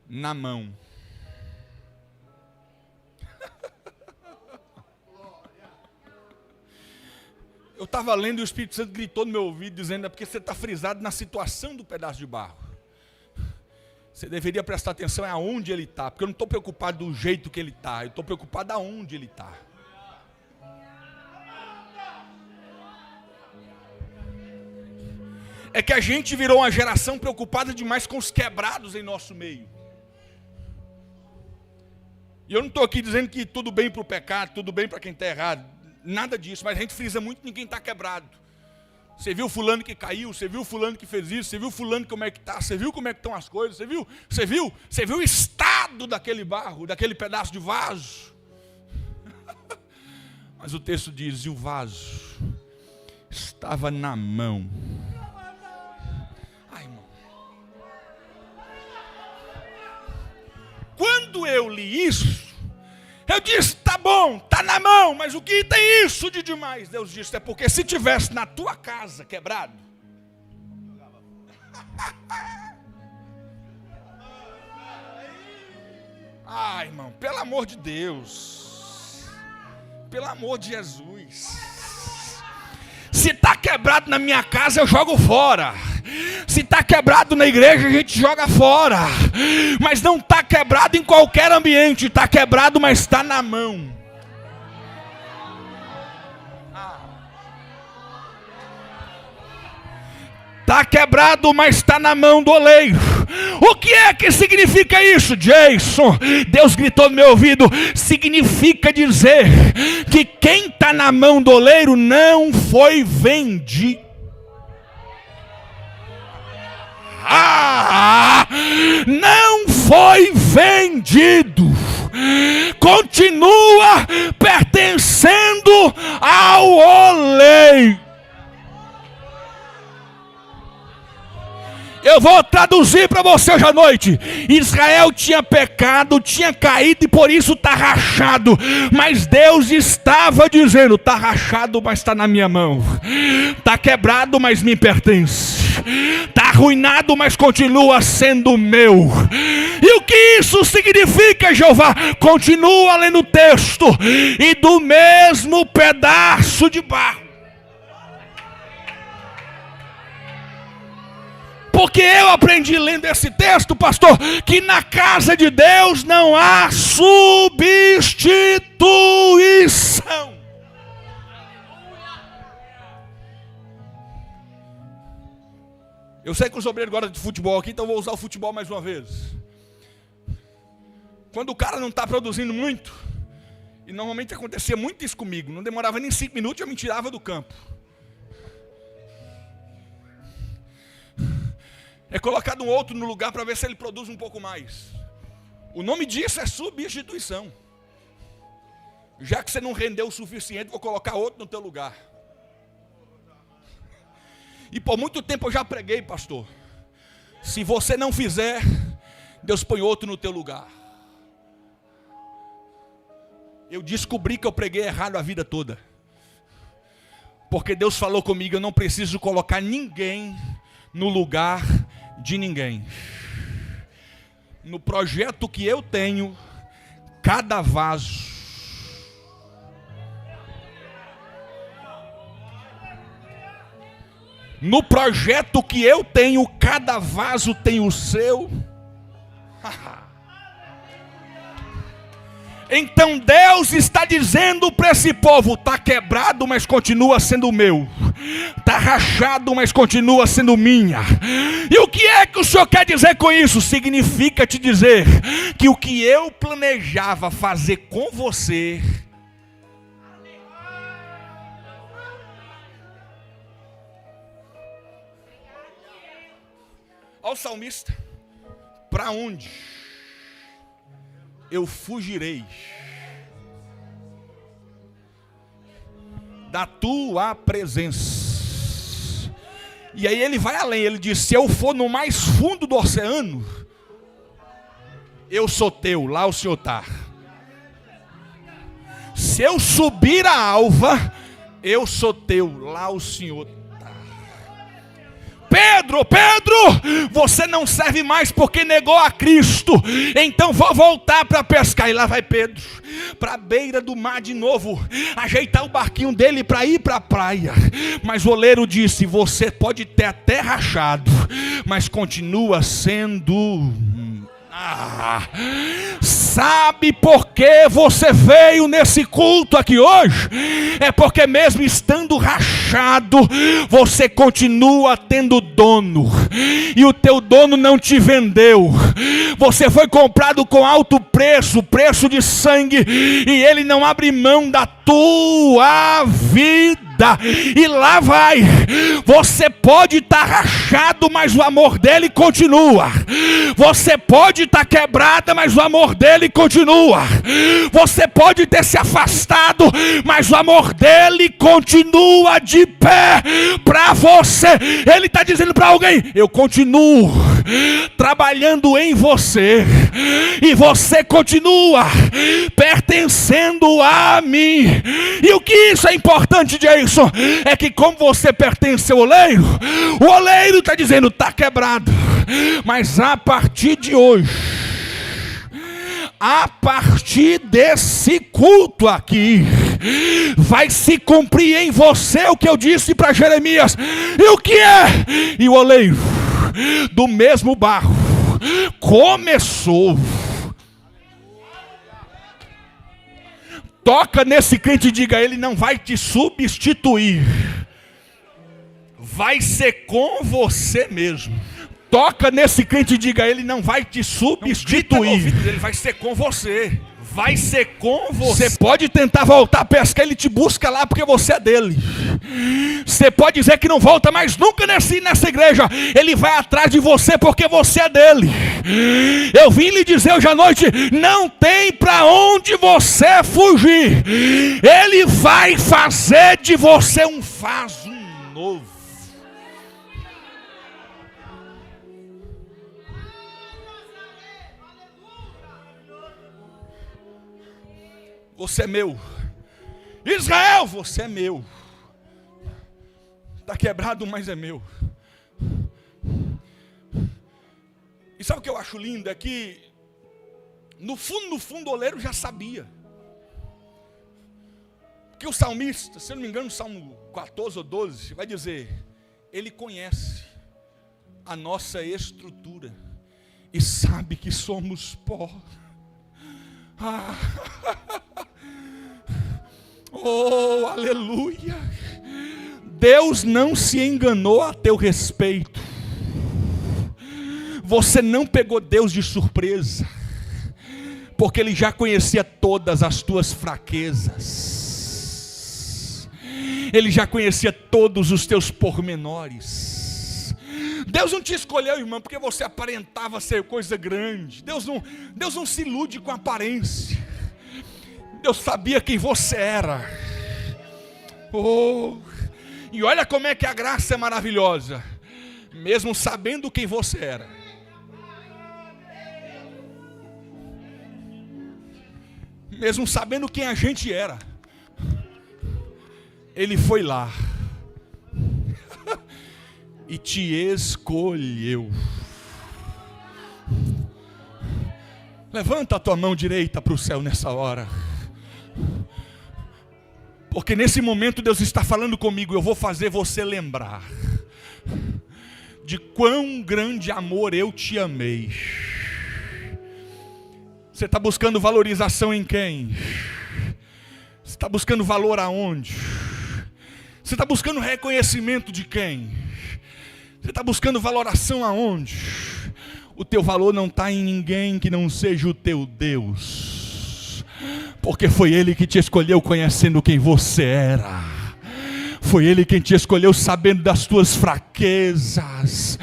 na mão. Eu estava lendo e o Espírito Santo gritou no meu ouvido, dizendo, é porque você está frisado na situação do pedaço de barro. Você deveria prestar atenção aonde ele está, porque eu não estou preocupado do jeito que ele está, eu estou preocupado aonde ele está. É que a gente virou uma geração preocupada demais com os quebrados em nosso meio. E eu não estou aqui dizendo que tudo bem para o pecado, tudo bem para quem está errado, nada disso, mas a gente frisa muito em quem está quebrado. Você viu fulano que caiu, você viu fulano que fez isso, você viu fulano como é que está, você viu como é que estão as coisas, você viu o estado daquele barro, daquele pedaço de vaso. Mas o texto diz, e o vaso estava na mão. Ai, irmão. Quando eu li isso, eu disse, tá bom, tá na mão, mas o que tem isso de demais? Deus disse, é porque se tivesse na tua casa quebrado, ai, irmão, pelo amor de Deus, pelo amor de Jesus, se está quebrado na minha casa, eu jogo fora. Se está quebrado na igreja, a gente joga fora. Mas não está quebrado em qualquer ambiente. Está quebrado, mas está na mão. Está quebrado, mas está na mão do oleiro. O que é que significa isso, Jason? Deus gritou no meu ouvido. Significa dizer que quem está na mão do oleiro não foi vendido. Não foi vendido, continua pertencendo ao oleiro. Eu vou traduzir para você hoje à noite. Israel tinha pecado, tinha caído e por isso está rachado. Mas Deus estava dizendo, está rachado, mas está na minha mão. Está quebrado, mas me pertence. Está arruinado, mas continua sendo meu. E o que isso significa, Jeová? Continua lendo o texto. E do mesmo pedaço de barro. Porque eu aprendi lendo esse texto, pastor, que na casa de Deus não há substituição. Eu sei que os obreiros gostam de futebol aqui, então vou usar o futebol mais uma vez. Quando o cara não está produzindo muito, e normalmente acontecia muito isso comigo, não demorava nem 5 minutos, eu me tirava do campo. É colocado um outro no lugar para ver se ele produz um pouco mais. O nome disso é substituição. Já que você não rendeu o suficiente, vou colocar outro no teu lugar. E por muito tempo eu já preguei, pastor. Se você não fizer, Deus põe outro no teu lugar. Eu descobri que eu preguei errado a vida toda. Porque Deus falou comigo, eu não preciso colocar ninguém no lugar de ninguém. No projeto que eu tenho, cada vaso. No projeto que eu tenho, cada vaso tem o seu. Então Deus está dizendo para esse povo: está quebrado, mas continua sendo meu. Está rachado, mas continua sendo minha. E o que é que o Senhor quer dizer com isso? Significa te dizer que o que eu planejava fazer com você, olha o salmista: para onde eu fugirei da tua presença? E aí ele vai além, ele diz: se eu for no mais fundo do oceano, eu sou teu, lá o Senhor está. Se eu subir a alva, eu sou teu, lá o Senhor está. Pedro, você não serve mais porque negou a Cristo, então vou voltar para pescar. E lá vai Pedro, para a beira do mar de novo, ajeitar o barquinho dele para ir para a praia. Mas o oleiro disse: você pode ter até rachado, mas continua sendo... Sabe por que você veio nesse culto aqui hoje? É porque mesmo estando rachado, você continua tendo dono, e o teu dono não te vendeu. Você foi comprado com alto preço, preço de sangue, e ele não abre mão da tua vida. E lá vai, você pode estar rachado, mas o amor dele continua. Você pode estar quebrada, mas o amor dele continua. Você pode ter se afastado, mas o amor dele continua de pé para você. Ele está dizendo para alguém: eu continuo trabalhando em você, e você continua pertencendo a mim. E o que isso é importante, Jason? É que como você pertence ao oleiro, o oleiro está dizendo: está quebrado, mas a partir de hoje, a partir desse culto aqui, vai se cumprir em você o que eu disse para Jeremias. E o que é? E o oleiro, do mesmo barro, começou. Toca nesse crente e diga: ele não vai te substituir, vai ser com você mesmo. Toca nesse crente e diga: ele não vai te substituir, ele vai ser com você. Vai ser com você. Você pode tentar voltar a pescar, ele te busca lá porque você é dele. Você pode dizer que não volta mais nunca nessa igreja, ele vai atrás de você porque você é dele. Eu vim lhe dizer hoje à noite: não tem para onde você fugir. Ele vai fazer de você um vaso novo. Você é meu. Israel, você é meu. Está quebrado, mas é meu. E sabe o que eu acho lindo? É que no fundo o oleiro já sabia. Porque o salmista, se eu não me engano, no Salmo 14 ou 12, vai dizer: ele conhece a nossa estrutura e sabe que somos pó. Oh, aleluia! Deus não se enganou a teu respeito. Você não pegou Deus de surpresa, porque Ele já conhecia todas as tuas fraquezas. Ele já conhecia todos os teus pormenores. Deus não te escolheu, irmão, porque você aparentava ser coisa grande. Deus não se ilude com aparência. Deus sabia quem você era. Oh, e olha como é que a graça é maravilhosa. Mesmo sabendo quem você era, mesmo sabendo quem a gente era, Ele foi lá e te escolheu. Levanta a tua mão direita para o céu nessa hora. Porque nesse momento Deus está falando comigo. Eu vou fazer você lembrar de quão grande amor eu te amei. Você está buscando valorização em quem? Você está buscando valor aonde? Você está buscando reconhecimento de quem? Você está buscando valoração aonde? O teu valor não está em ninguém que não seja o teu Deus. Porque foi Ele que te escolheu conhecendo quem você era. Foi Ele quem te escolheu sabendo das tuas fraquezas,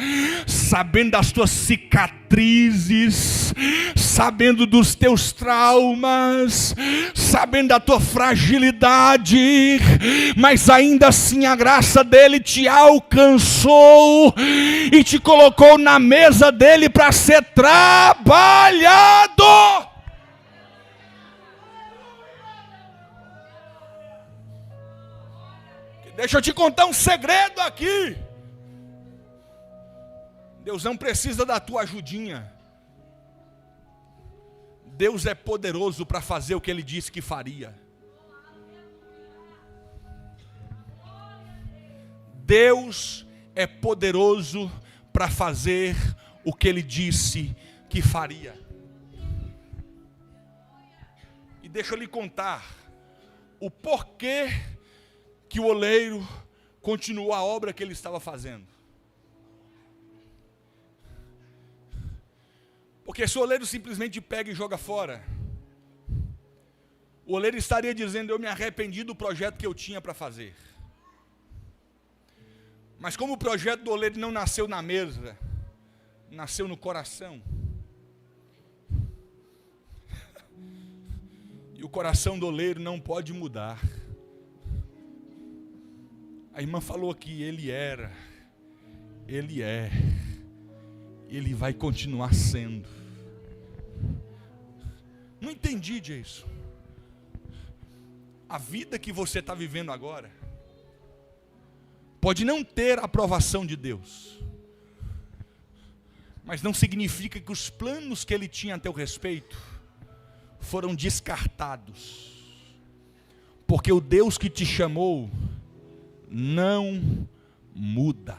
sabendo das tuas cicatrizes, sabendo dos teus traumas, sabendo da tua fragilidade, mas ainda assim a graça dele te alcançou e te colocou na mesa dele para ser trabalhado. Deixa eu te contar um segredo aqui. Deus não precisa da tua ajudinha. Deus é poderoso para fazer o que Ele disse que faria. Deus é poderoso para fazer o que Ele disse que faria. E deixa eu lhe contar o porquê que o oleiro continuou a obra que ele estava fazendo. Porque se o oleiro simplesmente pega e joga fora, o oleiro estaria dizendo: eu me arrependi do projeto que eu tinha para fazer. Mas como o projeto do oleiro não nasceu na mesa, nasceu no coração, e o coração do oleiro não pode mudar. A irmã falou aqui, Ele era, Ele é, Ele vai continuar sendo. Não entendi disso. A vida que você está vivendo agora pode não ter a aprovação de Deus, mas não significa que os planos que Ele tinha a teu respeito foram descartados. Porque o Deus que te chamou não muda.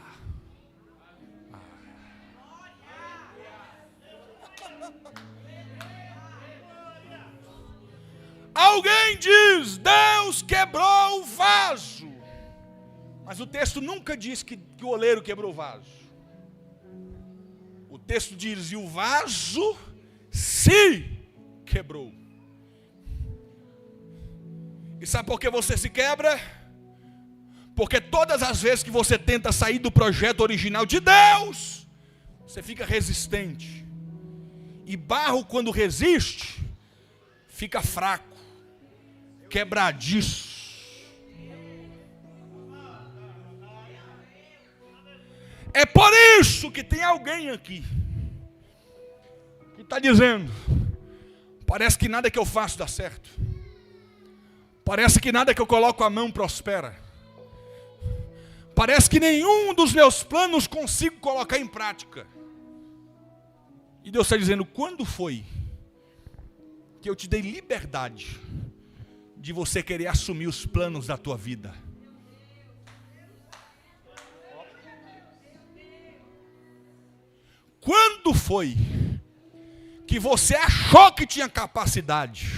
Alguém diz: Deus quebrou o vaso. Mas o texto nunca diz que o oleiro quebrou o vaso. O texto diz: e o vaso se quebrou. E sabe por que você se quebra? Porque todas as vezes que você tenta sair do projeto original de Deus, você fica resistente. E barro, quando resiste, fica fraco, quebradiço. É por isso que tem alguém aqui que está dizendo: parece que nada que eu faço dá certo. Parece que nada que eu coloco a mão prospera. Parece que nenhum dos meus planos consigo colocar em prática. E Deus está dizendo: quando foi que eu te dei liberdade de você querer assumir os planos da tua vida? Quando foi que você achou que tinha capacidade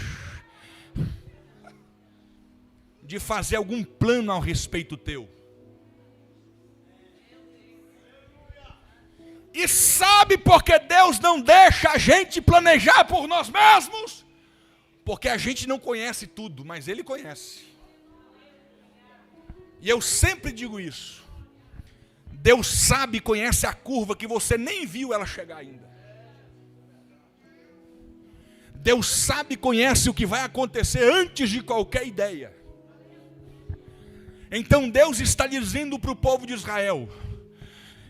de fazer algum plano ao respeito teu? E sabe por que Deus não deixa a gente planejar por nós mesmos? Porque a gente não conhece tudo, mas Ele conhece. E eu sempre digo isso. Deus sabe e conhece a curva que você nem viu ela chegar ainda. Deus sabe e conhece o que vai acontecer antes de qualquer ideia. Então Deus está dizendo para o povo de Israel: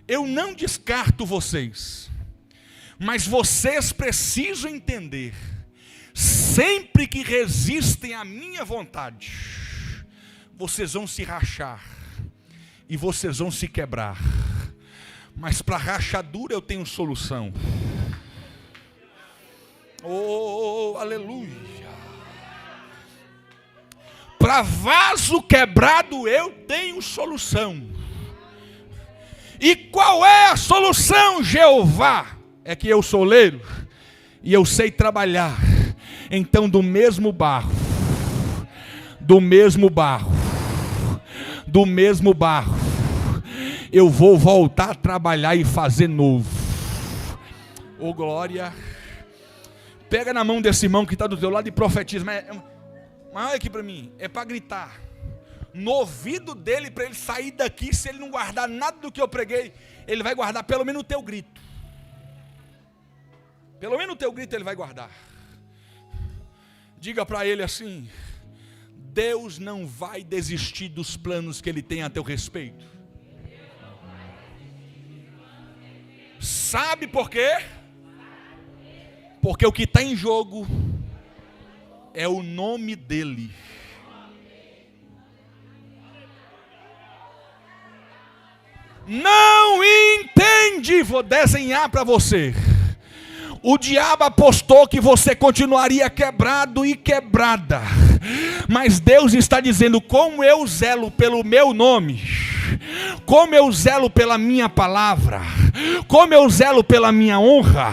eu não descarto vocês, mas vocês precisam entender, sempre que resistem à minha vontade, vocês vão se rachar e vocês vão se quebrar. Mas para rachadura eu tenho solução. Oh, aleluia. Para vaso quebrado eu tenho solução. E qual é a solução, Jeová? É que eu sou oleiro e eu sei trabalhar. Então do mesmo barro, eu vou voltar a trabalhar e fazer novo. Oh glória. Pega na mão desse irmão que está do teu lado e profetiza. Mas olha aqui para mim, é para gritar no ouvido dele, para ele sair daqui. Se ele não guardar nada do que eu preguei, ele vai guardar pelo menos o teu grito. Pelo menos o teu grito ele vai guardar. Diga para ele assim: Deus não vai desistir dos planos que ele tem a teu respeito. Sabe por quê? Porque o que está em jogo é o nome dele. Não entende, vou desenhar para você. O diabo apostou que você continuaria quebrado e quebrada. Mas Deus está dizendo: como eu zelo pelo meu nome, como eu zelo pela minha palavra, como eu zelo pela minha honra,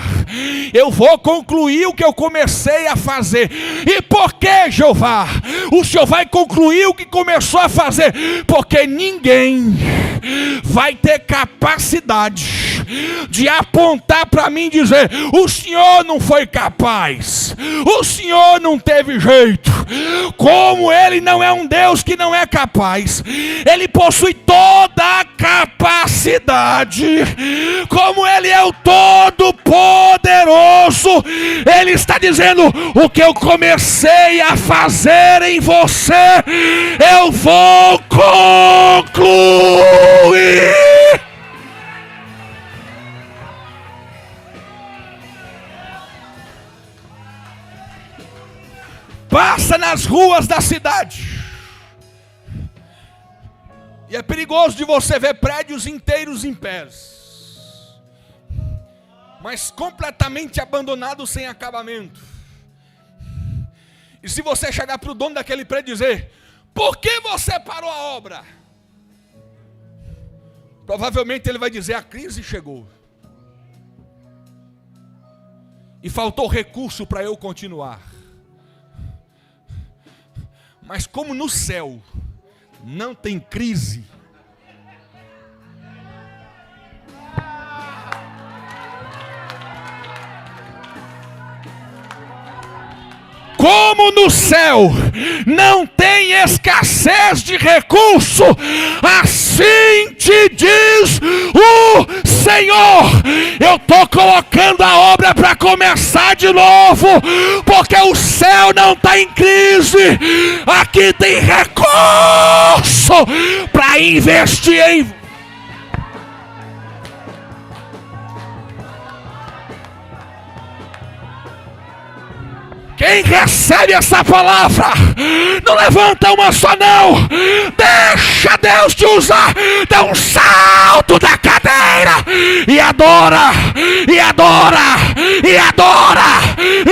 eu vou concluir o que eu comecei a fazer. E por que, Jeová? O Senhor vai concluir o que começou a fazer? Porque ninguém vai ter capacidade de apontar para mim e dizer: o Senhor não foi capaz, o Senhor não teve jeito. Como Ele não é um Deus que não é capaz, Ele possui toda a capacidade. Como Ele é o Todo-Poderoso, Ele está dizendo: o que eu comecei a fazer em você, eu vou concluir. Passa nas ruas da cidade e é perigoso de você ver prédios inteiros em pés, mas completamente abandonados, sem acabamento. E se você chegar para o dono daquele prédio e dizer: por que você parou a obra? Provavelmente ele vai dizer: a crise chegou e faltou recurso para eu continuar. Mas como no céu não tem crise, como no céu não tem escassez de recurso, assim te diz o Senhor: eu estou colocando a obra para começar de novo, porque o céu não está em crise. Aqui tem recurso para investir em... Quem recebe essa palavra, não levanta uma só não. Deixa Deus te usar. Dá um salto da cadeira e adora, e adora, e adora,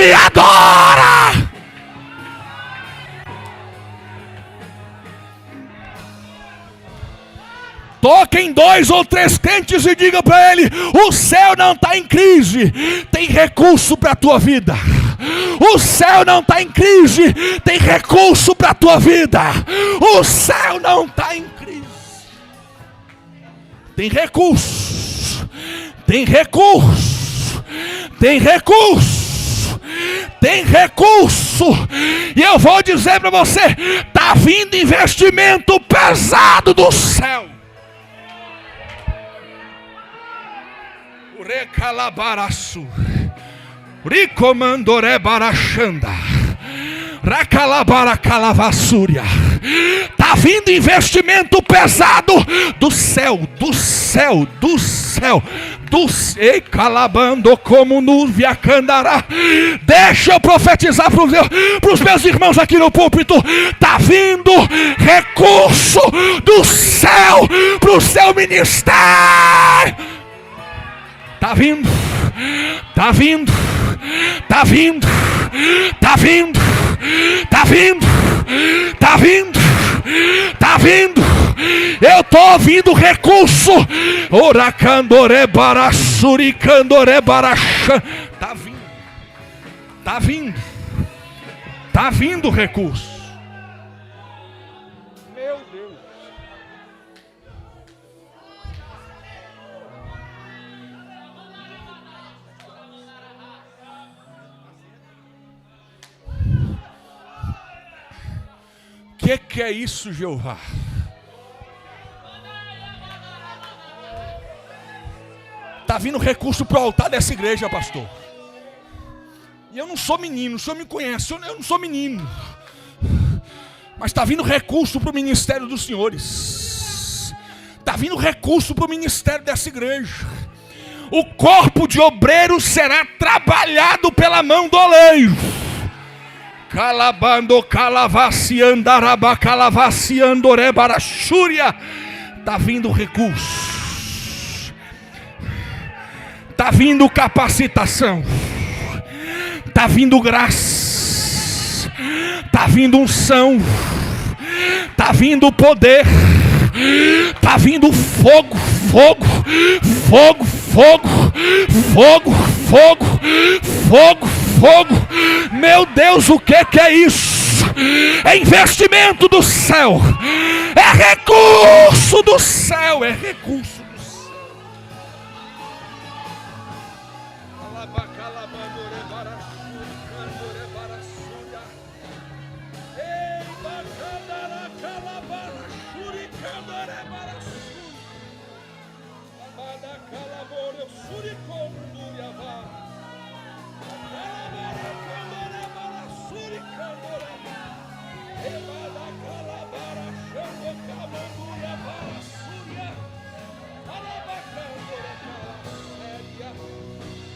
e adora. Toque em 2 ou 3 crentes e diga para ele: o céu não está em crise, tem recurso para a tua vida. O céu não está em crise, tem recurso para a tua vida. O céu não está em crise, tem recurso, tem recurso, tem recurso, tem recurso. E eu vou dizer para você: está vindo investimento pesado do céu. Recalabaraço. Ricomandore barachanda. Racalabara calavassúria. Está vindo investimento pesado do céu, do céu, do céu. Ei, calabando como nuvem candará. Deixa eu profetizar para os meus irmãos aqui no púlpito. Está vindo recurso do céu para o seu ministério. Está vindo, está vindo, está vindo, está vindo, está vindo, está vindo, está vindo. Eu estou ouvindo recurso. Oracandore barassuri candore barachan. Está vindo, está vindo, está vindo recurso. Meu Deus. Que é isso, Jeová? Está vindo recurso para o altar dessa igreja, pastor. E eu não sou menino, o senhor me conhece, eu não sou menino. Mas está vindo recurso para o ministério dos senhores. Está vindo recurso para o ministério dessa igreja. O corpo de obreiros será trabalhado pela mão do oleiro. Calabando, calavaciandaraba, calavaciandorebarachúria. Está vindo recurso. Está vindo capacitação. Está vindo graça. Está vindo unção. Está vindo poder. Está vindo fogo, fogo, fogo, fogo, fogo, fogo, fogo, fogo. Meu Deus, o que é isso? É investimento do céu. É recurso do céu. É recurso.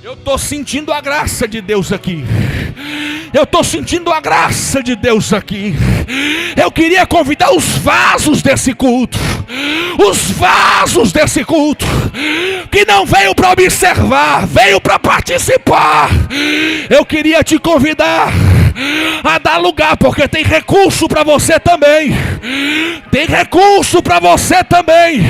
Eu estou sentindo a graça de Deus aqui. Eu estou sentindo a graça de Deus aqui. Eu queria convidar os vasos desse culto. Os vasos desse culto. Que não veio para observar, veio para participar. Eu queria te convidar a dar lugar, porque tem recurso para você também. Tem recurso para você também.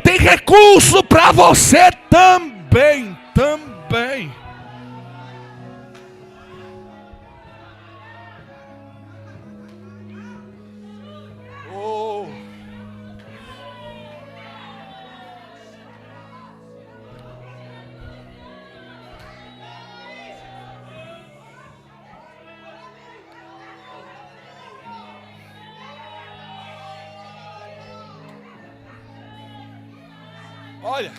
Tem recurso para você também. Também. Oh. Olha.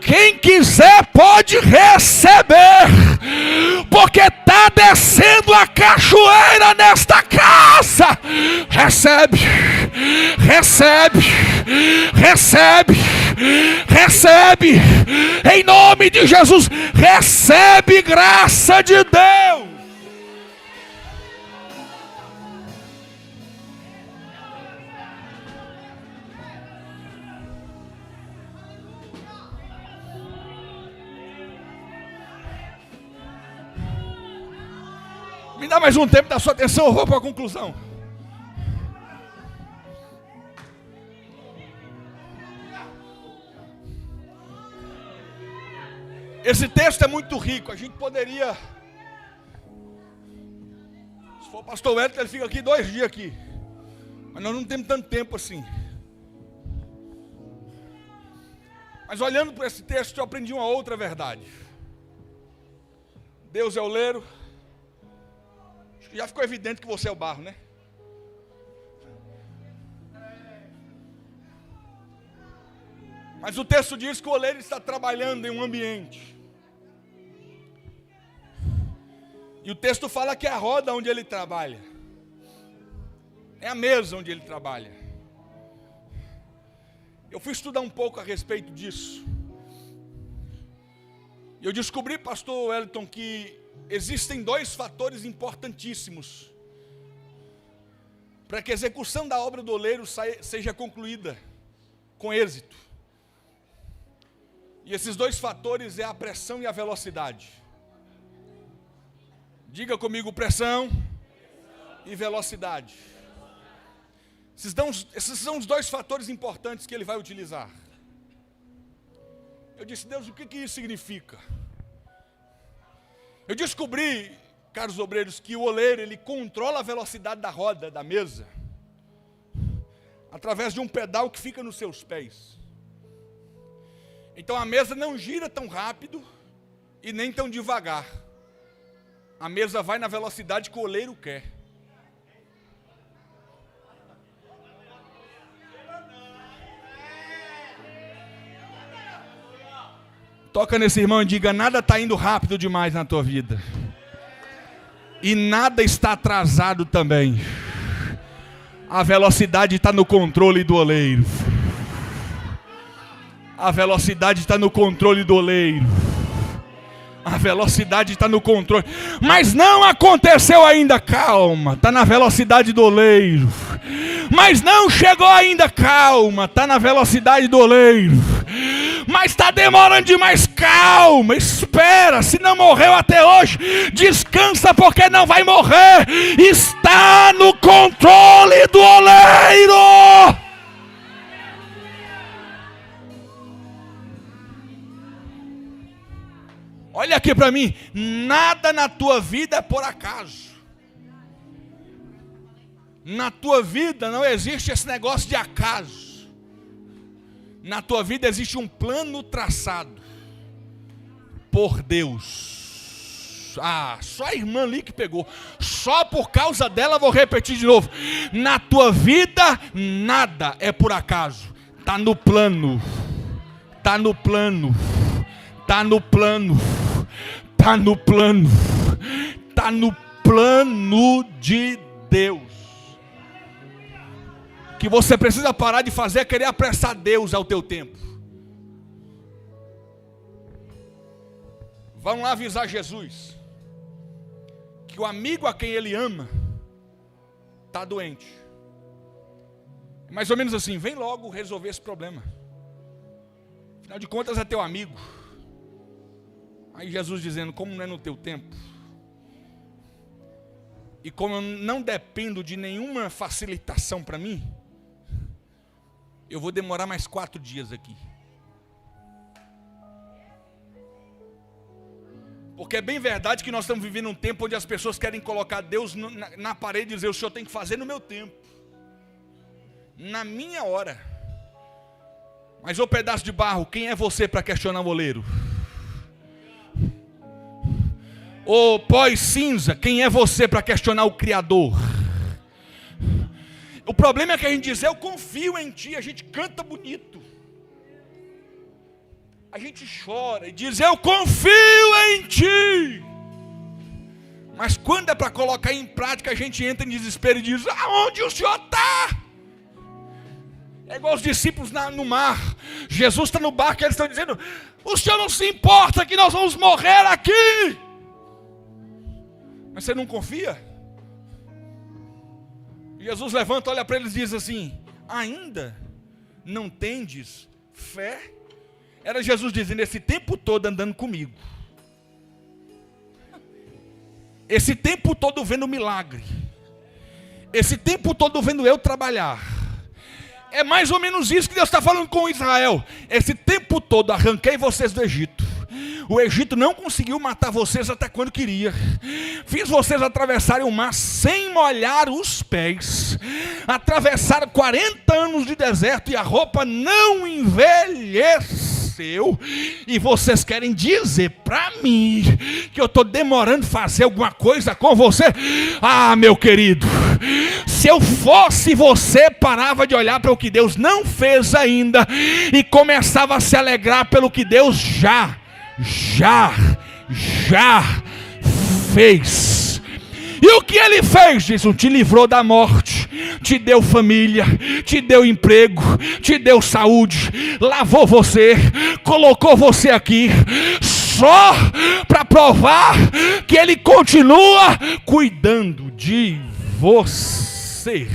Quem quiser pode receber, porque está descendo a cachoeira nesta casa. Recebe, recebe, recebe, recebe, em nome de Jesus. Recebe graça de Deus. Me dá mais um tempo da sua atenção, eu vou para a conclusão. Esse texto é muito rico, a gente poderia... Se for o pastor Wellington, ele fica aqui 2 dias aqui. Mas nós não temos tanto tempo assim. Mas olhando para esse texto, eu aprendi uma outra verdade. Deus é o oleiro. Acho que já ficou evidente que você é o barro, né? Mas o texto diz que o oleiro está trabalhando em um ambiente. E o texto fala que é a roda onde ele trabalha. É a mesa onde ele trabalha. Eu fui estudar um pouco a respeito disso. E eu descobri, pastor Wellington, que existem dois fatores importantíssimos para que a execução da obra do oleiro seja concluída com êxito. E esses dois fatores é a pressão e a velocidade. Diga comigo, pressão e velocidade. Esses são os dois fatores importantes que ele vai utilizar. Eu disse, Deus, o que isso significa? Eu descobri, caros obreiros, que o oleiro, ele controla a velocidade da roda, da mesa, através de um pedal que fica nos seus pés. Então a mesa não gira tão rápido e nem tão devagar. A mesa vai na velocidade que o oleiro quer. Toca nesse irmão e diga, nada está indo rápido demais na tua vida. E nada está atrasado também. A velocidade está no controle do oleiro. A velocidade está no controle do oleiro. A velocidade está no controle. Mas não aconteceu ainda, calma. Está na velocidade do oleiro. Mas não chegou ainda, calma. Está na velocidade do oleiro. Mas está demorando demais, calma, espera, se não morreu até hoje, descansa porque não vai morrer, está no controle do oleiro. Olha aqui para mim, nada na tua vida é por acaso. Na tua vida não existe esse negócio de acaso. Na tua vida existe um plano traçado por Deus. Só a irmã ali que pegou. Só por causa dela vou repetir de novo. Na tua vida nada é por acaso. Está no plano. Está no plano. Está no plano. Está no plano. Está no plano de Deus. Que você precisa parar de fazer é querer apressar Deus ao teu tempo. Vamos lá avisar Jesus que o amigo a quem ele ama está doente. É mais ou menos assim, vem logo resolver esse problema. Afinal de contas é teu amigo. Aí Jesus dizendo, como não é no teu tempo, e como eu não dependo de nenhuma facilitação para mim, eu vou demorar mais 4 dias aqui. Porque é bem verdade que nós estamos vivendo um tempo onde as pessoas querem colocar Deus na parede e dizer, o Senhor tem que fazer no meu tempo, na minha hora. Mas ô pedaço de barro, quem é você para questionar o oleiro? Ô pó e cinza, quem é você para questionar o Criador? O problema é que a gente diz, eu confio em ti, a gente canta bonito. A gente chora e diz, eu confio em ti. Mas quando é para colocar em prática, a gente entra em desespero e diz, aonde o Senhor está? É igual os discípulos no mar. Jesus está no barco e eles estão dizendo, o Senhor não se importa que nós vamos morrer aqui. Mas você não confia? Jesus levanta, olha para eles e diz assim, ainda não tendes fé? Era Jesus dizendo, esse tempo todo andando comigo, esse tempo todo vendo milagre, esse tempo todo vendo eu trabalhar. É mais ou menos isso que Deus está falando com Israel. Esse tempo todo arranquei vocês do Egito. O Egito não conseguiu matar vocês até quando queria. Fiz vocês atravessarem o mar sem molhar os pés. Atravessaram 40 anos de deserto e a roupa não envelheceu. aconteceu e vocês querem dizer para mim que eu estou demorando fazer alguma coisa com você? Ah, meu querido, se eu fosse você, parava de olhar para o que Deus não fez ainda e começava a se alegrar pelo que Deus já fez. E o que ele fez? Diz, te livrou da morte, te deu família, te deu emprego, te deu saúde, lavou você, colocou você aqui, só para provar que ele continua cuidando de você.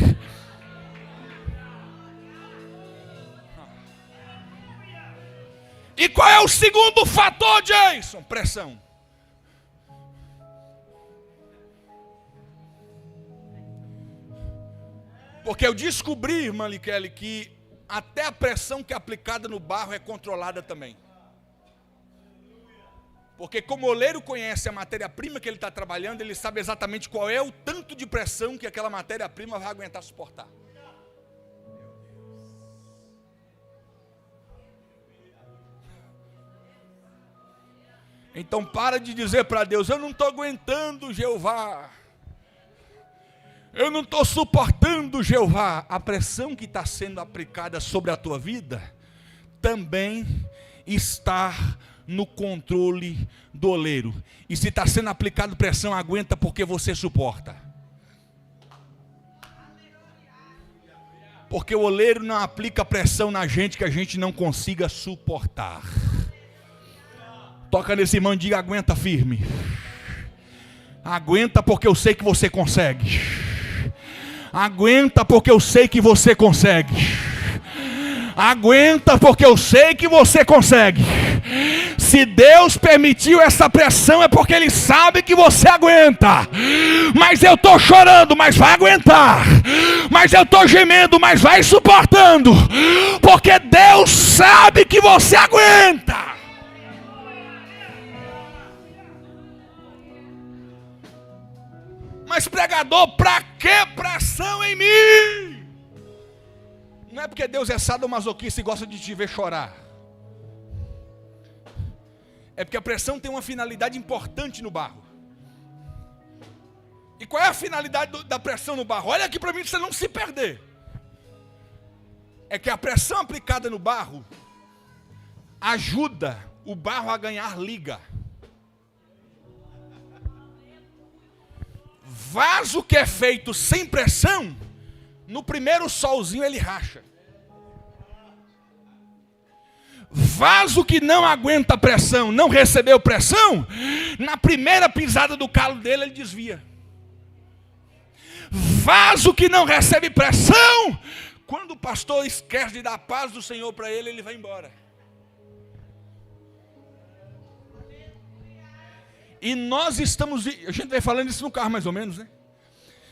E qual é o segundo fator, Jason? Pressão. Porque eu descobri, irmã Liquele, que até a pressão que é aplicada no barro é controlada também. Porque como o oleiro conhece a matéria-prima que ele está trabalhando, ele sabe exatamente qual é o tanto de pressão que aquela matéria-prima vai aguentar suportar. Então para de dizer para Deus, eu não estou aguentando, Jeová. Eu não estou suportando, Jeová. A pressão que está sendo aplicada sobre a tua vida também está no controle do oleiro. E se está sendo aplicado pressão, aguenta porque você suporta. Porque o oleiro não aplica pressão na gente que a gente não consiga suportar. Toca nesse irmão e diga, aguenta firme. Aguenta porque eu sei que você consegue. Aguenta porque eu sei que você consegue. Aguenta porque eu sei que você consegue. Se Deus permitiu essa pressão é porque Ele sabe que você aguenta. Mas eu estou chorando, mas vai aguentar. Mas eu estou gemendo, mas vai suportando. Porque Deus sabe que você aguenta. Mas pregador, para que pressão em mim? Não é porque Deus é sadomasoquista e gosta de te ver chorar. É porque a pressão tem uma finalidade importante no barro. E qual é a finalidade da pressão no barro? Olha aqui para mim, para você não se perder. É que a pressão aplicada no barro ajuda o barro a ganhar liga. Vaso que é feito sem pressão, no primeiro solzinho ele racha. Vaso que não aguenta pressão, não recebeu pressão, na primeira pisada do calo dele ele desvia. Vaso que não recebe pressão, quando o pastor esquece de dar a paz do Senhor para ele, ele vai embora. E nós estamos, a gente vai falando isso no carro mais ou menos, né?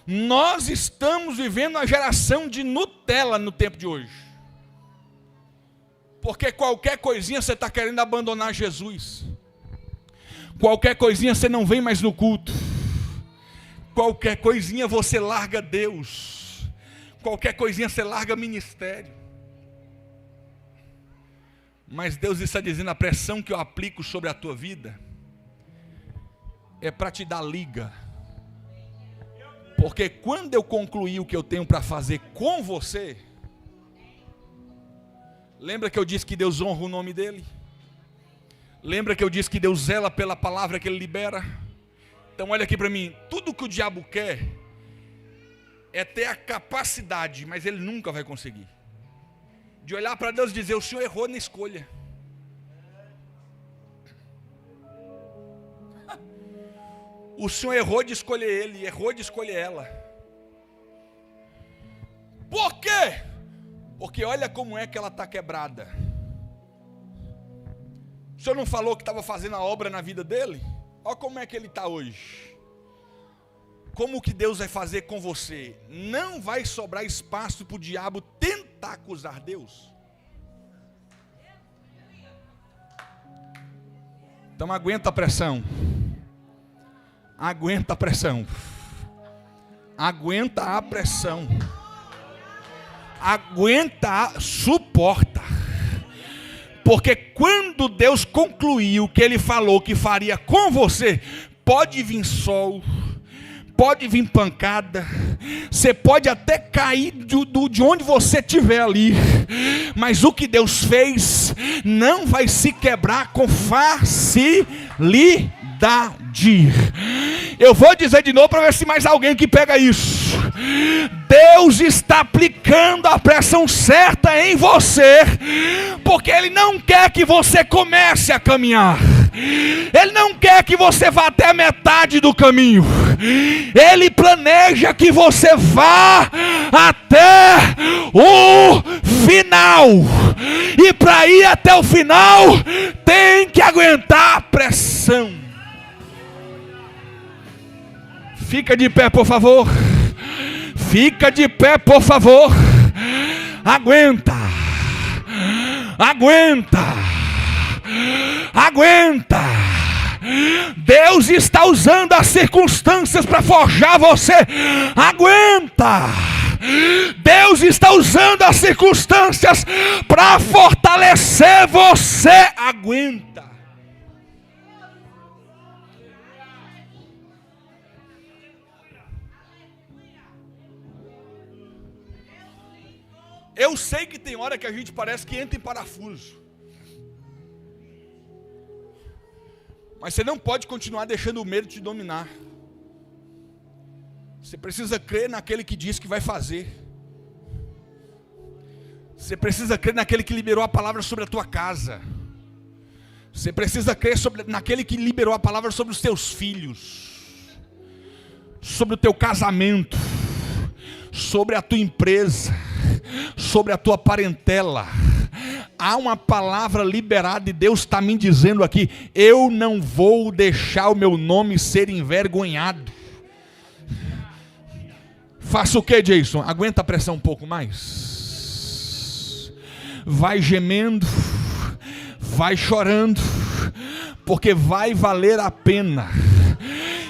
Nós estamos vivendo uma geração de Nutella no tempo de hoje. Porque qualquer coisinha você está querendo abandonar Jesus. Qualquer coisinha você não vem mais no culto. Qualquer coisinha você larga Deus. Qualquer coisinha você larga ministério. Mas Deus está dizendo, a pressão que eu aplico sobre a tua vida é para te dar liga. Porque quando eu concluir o que eu tenho para fazer com você, lembra que eu disse que Deus honra o nome dele? Lembra que eu disse que Deus zela pela palavra que ele libera? Então olha aqui para mim, tudo que o diabo quer é ter a capacidade, mas ele nunca vai conseguir, de olhar para Deus e dizer, o Senhor errou na escolha. O Senhor errou de escolher ele, errou de escolher ela. Por quê? Porque olha como é que ela está quebrada. O Senhor não falou que estava fazendo a obra na vida dele? Olha como é que ele está hoje. Como que Deus vai fazer com você? Não vai sobrar espaço para o diabo tentar acusar Deus. Então aguenta a pressão. Aguenta a pressão. Aguenta a pressão. Aguenta, suporta. Porque quando Deus concluiu o que Ele falou que faria com você, pode vir sol, pode vir pancada, você pode até cair de onde você estiver ali, mas o que Deus fez não vai se quebrar com facilidade. Eu vou dizer de novo para ver se mais alguém que pega isso. Deus está aplicando a pressão certa em você, porque Ele não quer que você comece a caminhar, Ele não quer que você vá até a metade do caminho, Ele planeja que você vá até o final, e para ir até o final tem que aguentar a pressão. Fica de pé, por favor. Fica de pé, por favor. Aguenta. Aguenta. Aguenta. Deus está usando as circunstâncias para forjar você. Aguenta. Deus está usando as circunstâncias para fortalecer você. Aguenta. Eu sei que tem hora que a gente parece que entra em parafuso, mas você não pode continuar deixando o medo te dominar. Você precisa crer naquele que diz que vai fazer. Você precisa crer naquele que liberou a palavra sobre a tua casa. Você precisa crer naquele que liberou a palavra sobre os teus filhos, sobre o teu casamento, sobre a tua empresa, sobre a tua parentela. Há uma palavra liberada e Deus está me dizendo aqui: eu não vou deixar o meu nome ser envergonhado. Faça o que, Jason? Aguenta a pressão um pouco mais. Vai gemendo, vai chorando, porque vai valer a pena.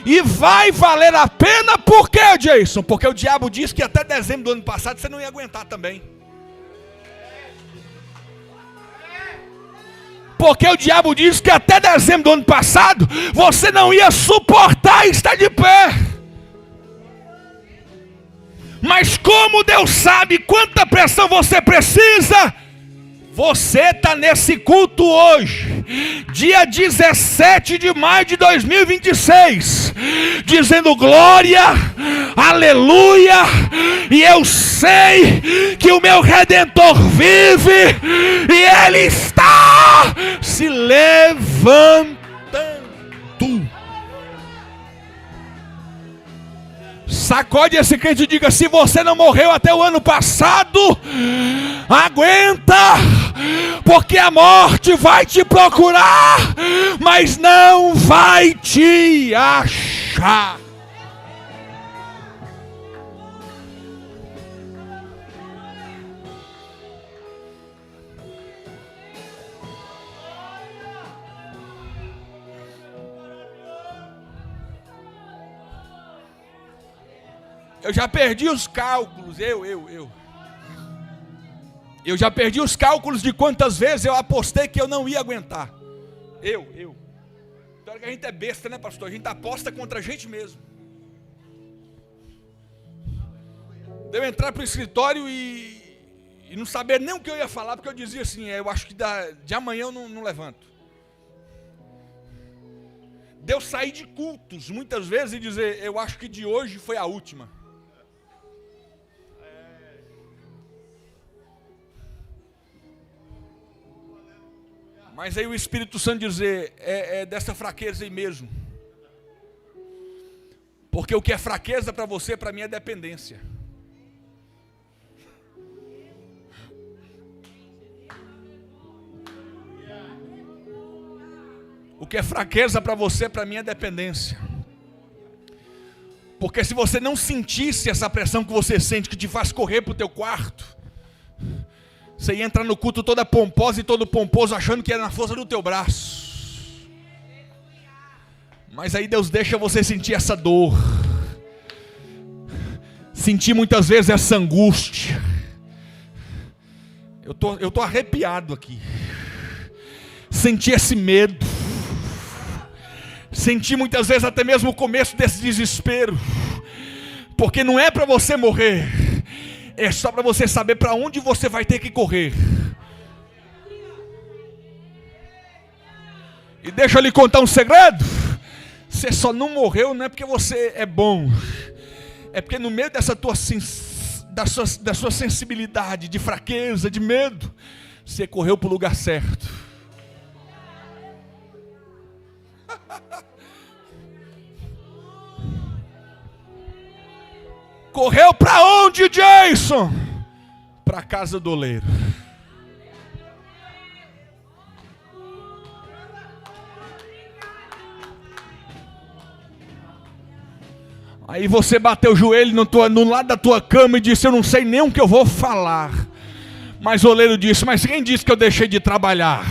E vai valer a pena por quê, Jason? Porque o diabo disse que até dezembro do ano passado você não ia aguentar também. Porque o diabo disse que até dezembro do ano passado você não ia suportar estar de pé. Mas como Deus sabe quanta pressão você precisa, você está nesse culto hoje, dia 17 de maio de 2026, dizendo glória, aleluia, e eu sei que o meu Redentor vive, e Ele está se levantando. Sacode esse crente e diga: se você não morreu até o ano passado, aguenta, porque a morte vai te procurar, mas não vai te achar. Eu já perdi os cálculos, eu já perdi os cálculos de quantas vezes eu apostei que eu não ia aguentar. Então que a gente é besta, né, pastor? A gente aposta contra a gente mesmo. De eu entrar para o escritório e não saber nem o que eu ia falar, porque eu dizia assim: eu acho que de amanhã eu não levanto. De eu sair de cultos muitas vezes e dizer: eu acho que de hoje foi a última. Mas aí o Espírito Santo dizer: é dessa fraqueza aí mesmo. Porque o que é fraqueza para você, para mim é dependência. O que é fraqueza para você, para mim é dependência. Porque se você não sentisse essa pressão que você sente, que te faz correr para o teu quarto, você ia entrar no culto toda pomposa e todo pomposo, achando que era na força do teu braço. Mas aí Deus deixa você sentir essa dor, sentir muitas vezes essa angústia. Eu tô arrepiado aqui. senti esse medo. Senti muitas vezes até mesmo o começo desse desespero. Porque não é para você morrer. É só para você saber para onde você vai ter que correr. E deixa eu lhe contar um segredo. Você só não morreu não é porque você é bom. É porque no meio dessa da sua sensibilidade, de fraqueza, de medo, você correu para o lugar certo. Correu para onde, Jason? Para a casa do oleiro. Aí você bateu o joelho no lado da tua cama e disse: eu não sei nem o que eu vou falar. Mas o oleiro disse: mas quem disse que eu deixei de trabalhar?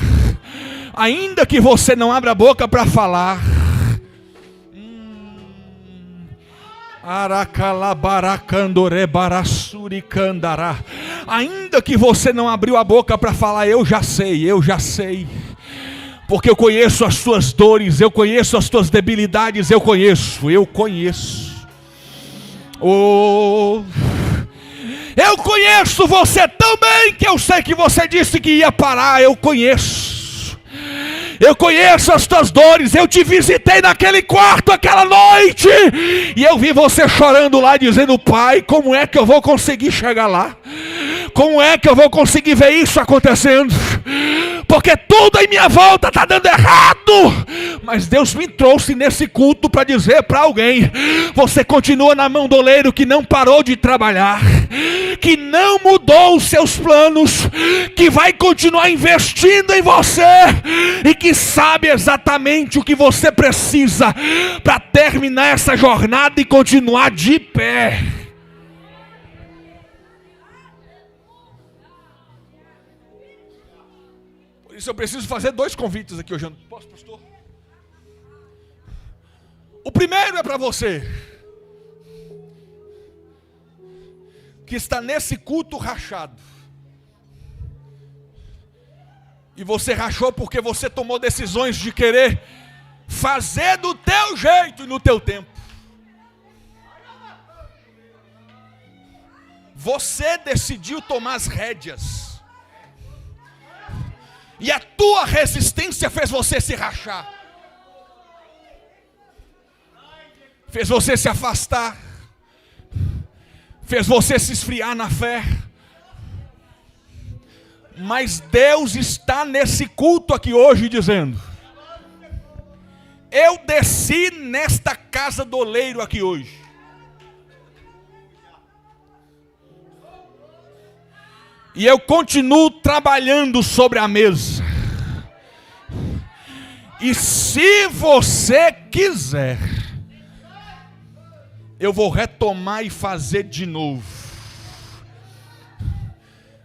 Ainda que você não abra a boca para falar. Ainda que você não abriu a boca para falar, eu já sei. Porque eu conheço as tuas dores, eu conheço as tuas debilidades, eu conheço. Eu conheço você tão bem que eu sei que você disse que ia parar. Eu conheço as tuas dores. Eu te visitei naquele quarto aquela noite e eu vi você chorando lá dizendo: pai, como é que eu vou conseguir chegar lá? Como é que eu vou conseguir ver isso acontecendo? Porque tudo em minha volta está dando errado. Mas Deus me trouxe nesse culto para dizer para alguém: você continua na mão do oleiro que não parou de trabalhar, que não mudou os seus planos, que vai continuar investindo em você e que sabe exatamente o que você precisa para terminar essa jornada e continuar de pé. Por isso eu preciso fazer 2 convites aqui hoje. Posso, pastor? O primeiro é para você que está nesse culto rachado. E você rachou porque você tomou decisões de querer fazer do teu jeito e no teu tempo. Você decidiu tomar as rédeas. E a tua resistência fez você se rachar. Fez você se afastar. Fez você se esfriar na fé. Mas Deus está nesse culto aqui hoje dizendo: eu desci nesta casa do oleiro aqui hoje. E eu continuo trabalhando sobre a mesa. E se você quiser, eu vou retomar e fazer de novo.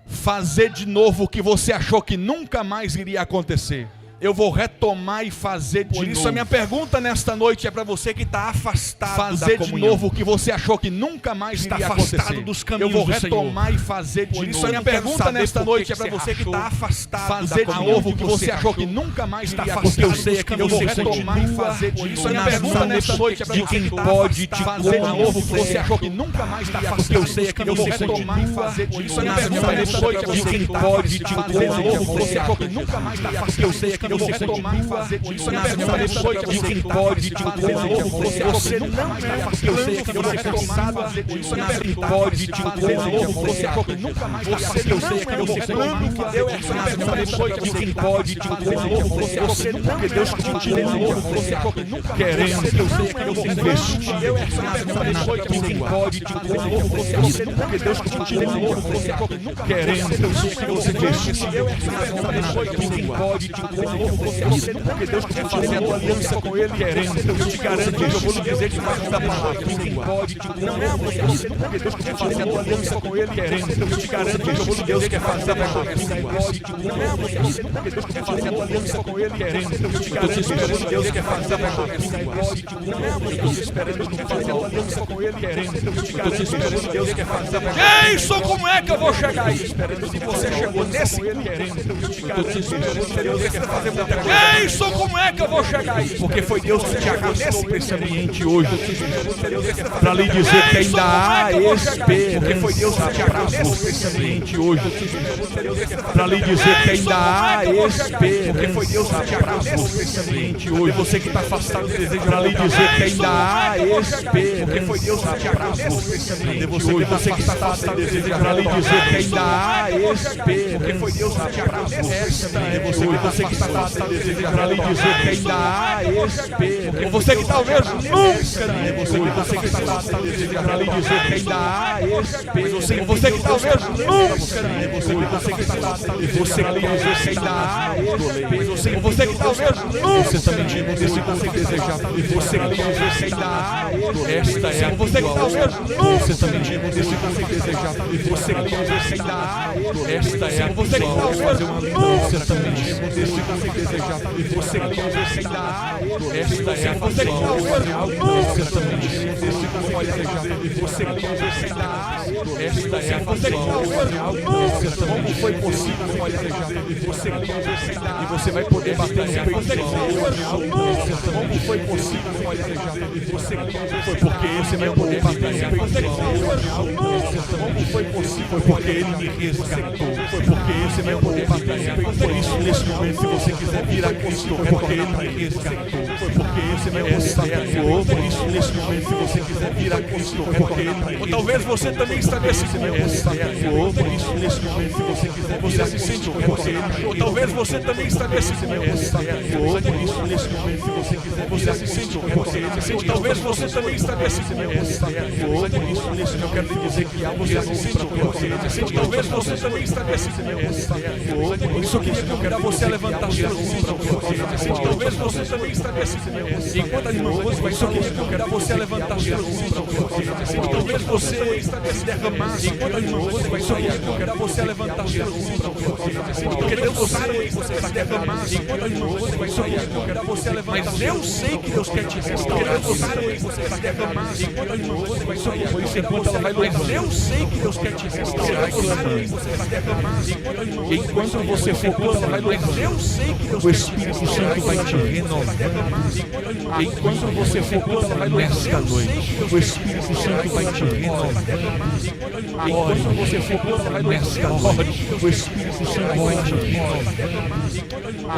Fazer de novo o que você achou que nunca mais iria acontecer. Eu vou retomar e fazer de novo. Por isso a minha pergunta nesta noite é para você que está afastado fazer de novo o que você achou que nunca mais iria acontecer. Dos caminhos eu vou retomar e fazer de novo. Por isso a minha pergunta nesta noite é para você que está afastado fazer de novo o que você achou que nunca mais iria acontecer. Eu sei que eu vou retomar e fazer de novo. Por isso a minha pergunta nesta noite é para você que pode te fazer de novo o que você achou que nunca mais iria acontecer. Eu sei que eu vou retomar e fazer de novo. Por isso a minha pergunta nesta noite é para você que pode te fazer de novo o que você achou que nunca mais iria acontecer. Eu sei que eu vou retomar e fazer de novo. De quem pode te fazer de novo, você não eu sei que eu vou retomar fazer de novo. Quem pode te fazer de novo, você achou que nunca mais eu sei que eu vou retomar que deu essa de quem pode te fazer de novo, você não porque Deus te fazer de novo, você achou que nunca querendo, eu sei que eu vou investir deu essa de quem pode te fazer de novo, você não porque Deus te fazer de novo, você achou que nunca querendo, eu sei que eu vou investir deu essa de quem pode te fazer de novo, você não porque Deus quer fazer a tua aliança com Ele querendo. Eu te garanto, eu vou lhe dizer debaixo da palavra. Quem pode te não é a você não porque Deus quer fazer a tua aliança com Ele querendo. Eu te garanto, eu vou lhe Deus quer fazer a tua aliança. Quem pode te não é a você não porque Deus quer fazer a tua aliança com Ele querendo. Eu te garanto, eu vou lhe Deus quer fazer a tua aliança. Quem pode te não é a você esperando não fazer a tua aliança com Ele querendo. Eu te garanto, eu vou lhe Deus quer fazer a tua aliança. Jason, como é que eu vou chegar aí? Esperando se você chegou nesse querendo. Eu te garanto, eu vou lhe Deus quer fazer fazer muita coisa. Isso, como é que eu vou chegar aí? Porque foi Deus que te arrastou para esse ambiente hoje, para lhe dizer que ainda há esperança. Porque foi Deus que te arrastou para esse ambiente hoje, para lhe dizer que ainda há esperança. Porque foi Deus que te arrastou para esse ambiente hoje. Você que está afastado do desejo, para lhe dizer que ainda há esperança. Porque foi Deus que te arrastou para esse ambiente hoje. Você que está afastado do desejo, para lhe dizer que ainda há esperança. Porque foi Deus que te arrastou para esse ambiente hoje. Você que está afastado do desejo, para lhe dizer que ainda há esperança. Você que talvez nunca, você que está afastado do desejo, para lhe dizer que ainda há esperança. Você que talvez nunca, você que está afastado do desejo, para lhe dizer que ainda há esperança. Você que talvez nunca, você também tinha esse que desejava, você que dizer que ainda há esta é a você que talvez nunca, você também tinha esse que desejava, você que dizer que ainda há esta é a você que talvez fazer uma você também tinha esse que desejava, você que dizer que ainda há esta é a você que talvez nunca, você também tinha esse que desejava, você que dizer que ainda há esta é a você que talvez nunca, como foi possível você que dizer que ainda há e você vai poder bater no peito como foi possível você foi porque você vai poder bater no peito como foi possível foi porque ele me resgatou foi porque você vai poder bater no peito por isso nesse momento se você quiser vir a Cristo é porque ele me resgatou foi porque você vai poder bater por isso nesse momento se você quiser vir a Cristo é porque ele ou talvez você também está nesse momento por isso nesse momento se você quiser você se sente ou talvez você também está nesse momento por isso nesse momento se você quiser você se sente ou talvez você também está nesse momento por isso nesse eu quero lhe dizer que você se sente talvez você também está nesse momento por isso eu queria convidar você a levantar suas mãos talvez você também está nesse momento enquanto as mãos vai só queria convidar você a levantar suas mãos talvez você está nesse derramar enquanto as mãos vai só queria convidar você a levantar suas mãos porque Deus sabe que você está derramando enquanto as mãos vai só queria convidar você a levantar mas eu sei que Deus quer te restaurar Deus sabe que você está derramando enquanto as mãos vai só queria enquanto ela vai mas eu sei que Deus quer te restaurar Deus sabe que você está derramando enquanto você for clamando mas eu sei que Deus o Espírito Santo vai te renovar enquanto você for clamando nesta noite o Espírito Santo vai te renovar enquanto você for clamando nesta noite o Espírito Santo vai te renovar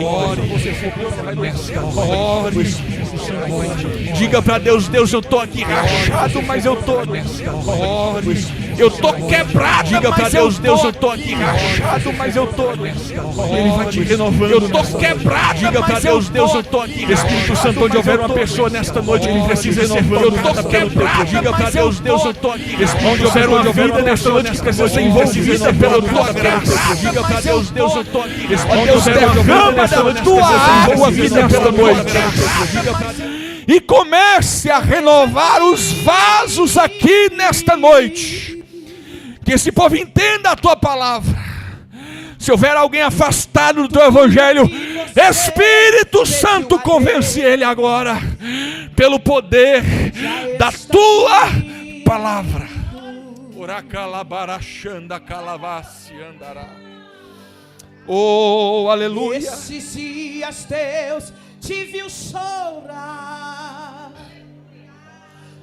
enquanto você for clamando nesta noite o Espírito Santo vai te renovar diga para Deus Deus eu estou aqui rachado mas eu estou nesta noite eu estou quebrado diga para Deus Deus eu estou aqui rachado mas eu estou nesta noite ele vai te renovando eu estou quebrado diga para Deus Deus eu estou aqui Espírito Santo onde houver uma pessoa nesta noite ele precisa ser eu estou quebrado diga para Deus Deus eu estou aqui onde houver uma vida nesta noite que precisa ser envolvida pela tua graça diga para Deus Deus eu estou aqui Deus derrama da tua água vida nesta noite e comece a renovar os vasos aqui nesta noite que esse povo entenda a tua palavra se houver alguém afastado do teu evangelho Espírito Santo convence ele agora pelo poder da tua palavra oh aleluia esses dias Deus te viu chorar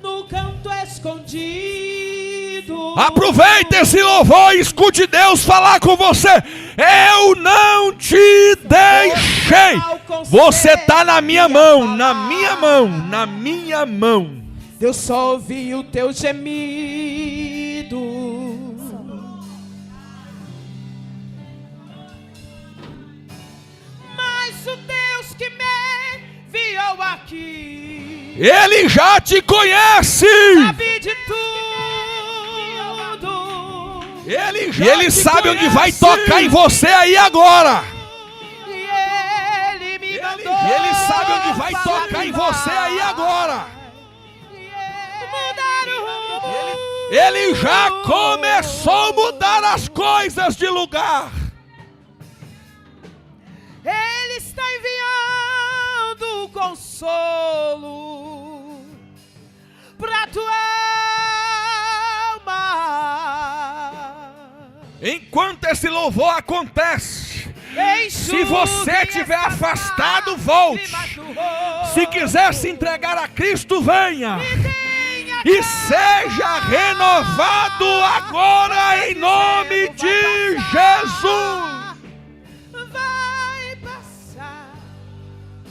no canto escondido. Aproveite esse louvor e escute Deus falar com você. Eu não te deixei. Você está na minha mão, na minha mão, na minha mão. Deus só ouviu o teu gemido. Mas o Deus que me enviou aqui, Ele já te conhece. sabe de tudo. Ele sabe onde vai tocar em você aí agora. E Ele me mandou. Ele sabe onde vai tocar em você aí agora. Ele já começou a mudar as coisas de lugar. Ele está enviando o consolo para tua alma. Enquanto esse louvor acontece, Se você estiver afastado, volte. Se quiser se entregar a Cristo, venha. E seja renovado agora em nome de